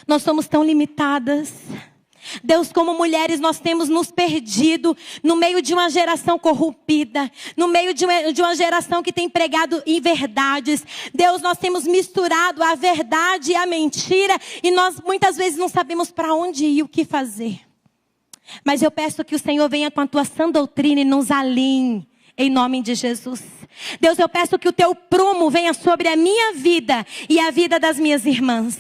Nós somos tão limitadas. Deus, como mulheres, nós temos nos perdido no meio de uma geração corrompida, no meio de uma geração que tem pregado inverdades. Deus, nós temos misturado a verdade e a mentira e nós muitas vezes não sabemos para onde ir, o que fazer. Mas eu peço que o Senhor venha com a tua sã doutrina e nos alinhe em nome de Jesus. Deus, eu peço que o teu prumo venha sobre a minha vida e a vida das minhas irmãs.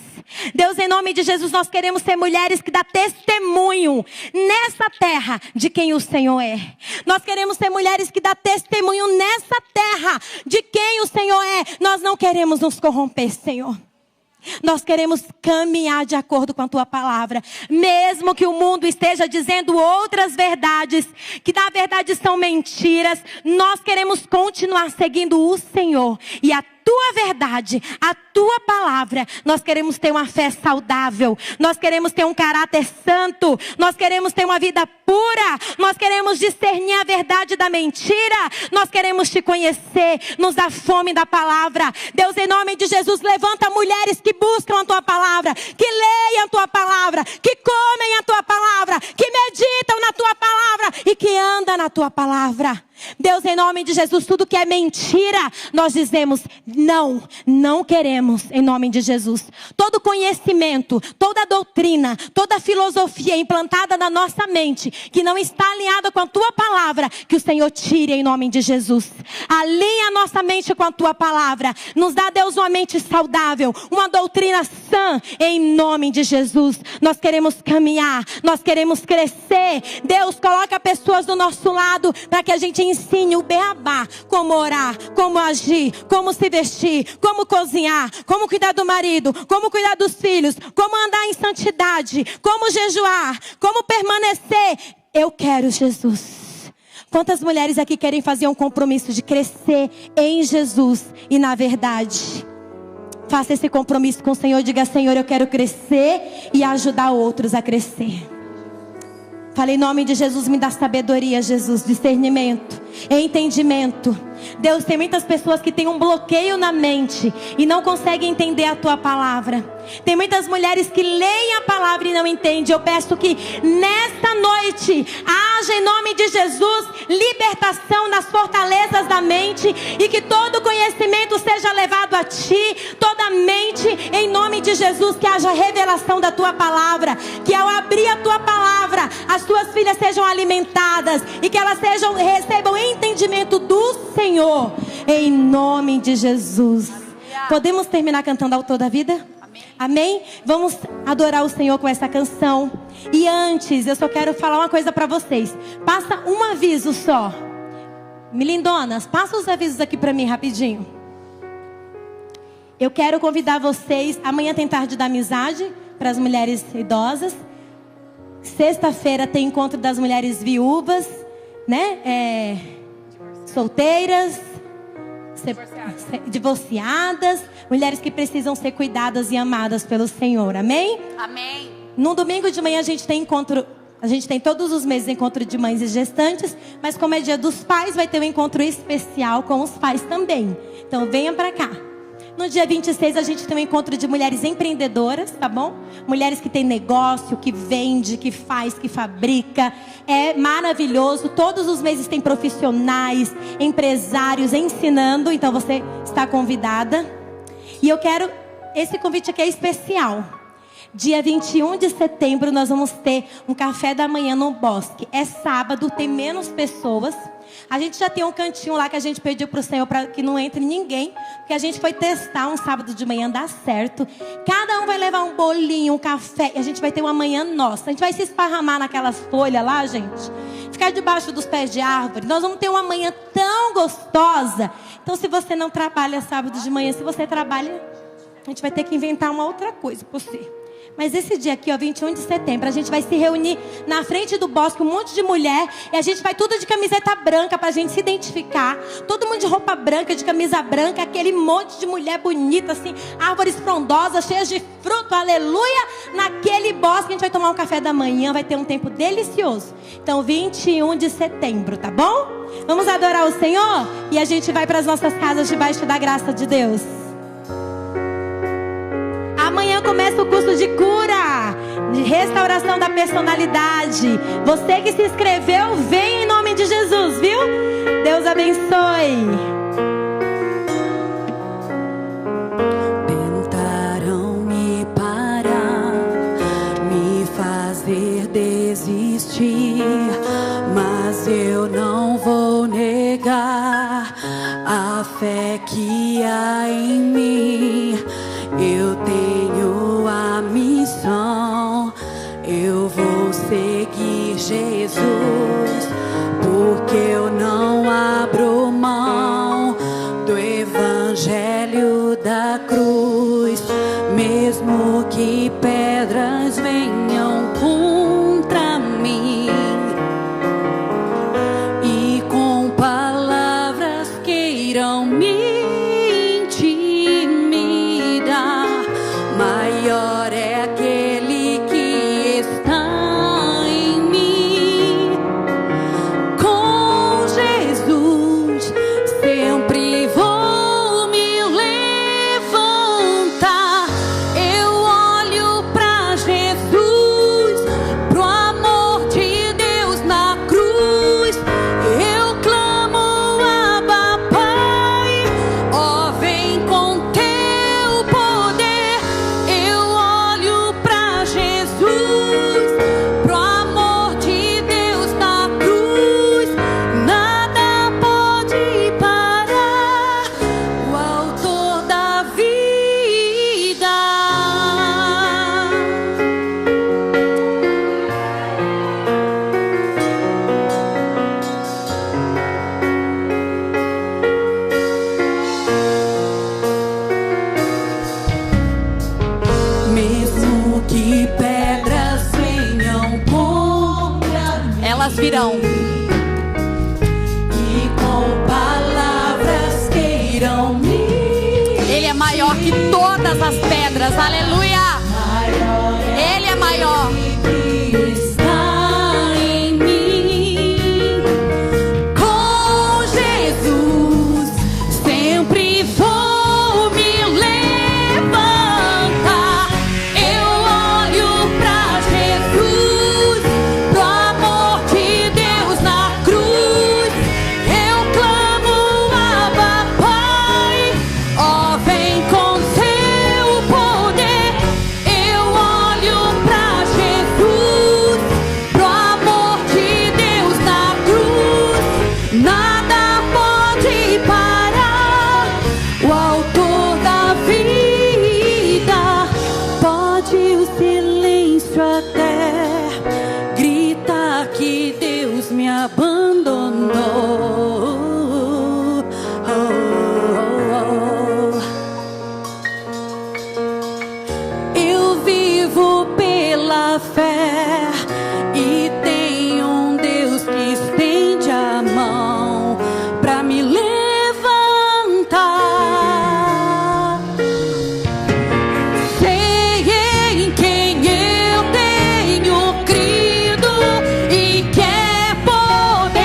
Deus, em nome de Jesus, nós queremos ser mulheres que dão testemunho nessa terra de quem o Senhor é. Nós queremos ser mulheres que dão testemunho nessa terra de quem o Senhor é. Nós não queremos nos corromper, Senhor. Nós queremos caminhar de acordo com a tua palavra. Mesmo que o mundo esteja dizendo outras verdades, que na verdade são mentiras, nós queremos continuar seguindo o Senhor e a tua verdade, a tua palavra. Nós queremos ter uma fé saudável. Nós queremos ter um caráter santo. Nós queremos ter uma vida pura. Nós queremos discernir a verdade da mentira. Nós queremos te conhecer. Nos dá fome da palavra. Deus, em nome de Jesus, levanta mulheres que buscam a tua palavra, que leiam a tua palavra, que comem a tua palavra, que meditam na tua palavra e que andam na tua palavra. Deus, em nome de Jesus, tudo que é mentira, nós dizemos não, não queremos, em nome de Jesus. Todo conhecimento, toda doutrina, toda filosofia implantada na nossa mente, que não está alinhada com a tua palavra, que o Senhor tire em nome de Jesus. Alinha a nossa mente com a tua palavra. Nos dá, Deus, uma mente saudável, uma doutrina sã, em nome de Jesus. Nós queremos caminhar, nós queremos crescer. Deus, coloca pessoas do nosso lado, para que a gente ensine o beabá, como orar, como agir, como se vestir, como cozinhar, como cuidar do marido, como cuidar dos filhos, como andar em santidade, como jejuar, como permanecer. Eu quero Jesus. Quantas mulheres aqui querem fazer um compromisso de crescer em Jesus e na verdade? Faça esse compromisso com o Senhor. Diga: Senhor, eu quero crescer e ajudar outros a crescer. Fale em nome de Jesus, me dá sabedoria, Jesus, discernimento, entendimento. Deus, tem muitas pessoas que têm um bloqueio na mente e não conseguem entender a tua palavra. Tem muitas mulheres que leem a palavra e não entendem. Eu peço que nesta noite haja, em nome de Jesus, libertação nas fortalezas da mente e que todo conhecimento seja levado a ti, toda mente, em nome de Jesus, que haja revelação da tua palavra, que ao abrir a tua palavra, as tuas filhas sejam alimentadas e que elas recebam entendimento do Senhor, em nome de Jesus. Podemos terminar cantando Autor da Vida? Amém? Vamos adorar o Senhor com essa canção. E antes, eu só quero falar uma coisa para vocês. Passa um aviso só. Milindonas, passa os avisos aqui para mim rapidinho. Eu quero convidar vocês. Amanhã tem tarde da amizade para as mulheres idosas. Sexta-feira tem encontro das mulheres viúvas, né? Solteiras, divorciadas, mulheres que precisam ser cuidadas e amadas pelo Senhor. Amém? Amém. No domingo de manhã a gente tem encontro. A gente tem todos os meses encontro de mães e gestantes, mas como é dia dos pais, vai ter um encontro especial com os pais também. Então venha pra cá. No dia 26 a gente tem um encontro de mulheres empreendedoras, tá bom? Mulheres que têm negócio, que vende, que faz, que fabrica. É maravilhoso. Todos os meses tem profissionais, empresários ensinando. Então você está convidada. E eu quero... Esse convite aqui é especial. Dia 21 de setembro nós vamos ter um café da manhã no Bosque. É sábado, tem menos pessoas. A gente já tem um cantinho lá que a gente pediu para o Senhor para que não entre ninguém. Porque a gente foi testar um sábado de manhã, dá certo. Cada um vai levar um bolinho, um café. E a gente vai ter uma manhã nossa. A gente vai se esparramar naquelas folhas lá, gente. Ficar debaixo dos pés de árvore. Nós vamos ter uma manhã tão gostosa. Então se você não trabalha sábado de manhã, se você trabalha, a gente vai ter que inventar uma outra coisa para você. Mas esse dia aqui, ó, 21 de setembro, a gente vai se reunir na frente do Bosque, um monte de mulher. E a gente vai tudo de camiseta branca pra gente se identificar. Todo mundo de roupa branca, de camisa branca. Aquele monte de mulher bonita, assim. Árvores frondosas, cheias de fruto, aleluia. Naquele bosque a gente vai tomar um café da manhã. Vai ter um tempo delicioso. Então 21 de setembro, tá bom? Vamos adorar o Senhor? E a gente vai para as nossas casas debaixo da graça de Deus. Amanhã começa o curso de cura, de restauração da personalidade. Você que se inscreveu, vem em nome de Jesus, viu? Deus abençoe. Tentaram me parar, me fazer desistir, mas eu não vou negar. fé que há em mim, eu tenho a missão. Eu vou seguir Jesus, porque eu não abro mão do evangelho da cruz. Mesmo que pedras venham contra mim e com palavras queiram me intimidar, maior é aquele que está em mim. Com Jesus sempre vou me levantar. Eu olho pra Jesus, pro amor de Deus na cruz. Eu clamo, Abba, Pai, ó, vem com teu poder. Eu olho pra Jesus, pro amor de Deus na cruz. Nada pode parar o autor da vida. Mesmo que pedras venham contra mim, elas virão, e com palavras queiram me. Ele é maior que todas as pedras, aleluia. Ele é maior. Que está em mim. Com Jesus sempre vou me levantar. Eu olho pra Jesus, pro amor de Deus na cruz. Eu clamo, Abba, Pai, ó, vem com teu poder. Eu olho pra Jesus, pro amor de Deus na cruz. Nada pode parar o autor da vida. Pode o silêncio até gritar que Deus me abandonou. Oh, oh, oh. Eu vivo pela fé e tenho um Deus que estende a mão pra me levantar. Sei em quem eu tenho crido e que é poderoso.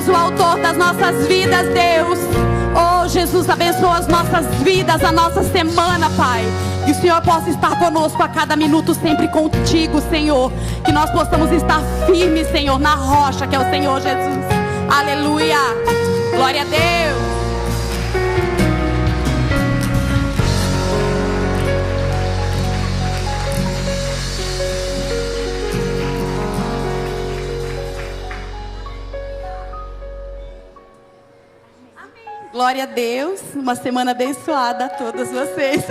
és o autor das nossas vidas, Deus. Oh, Jesus, abençoa as nossas vidas, a nossa semana, Pai. Que o Senhor possa estar conosco a cada minuto, sempre contigo, Senhor. Que nós possamos estar firmes, Senhor, na rocha que é o Senhor Jesus. Aleluia. Glória a Deus. Glória a Deus, uma semana abençoada a todos vocês.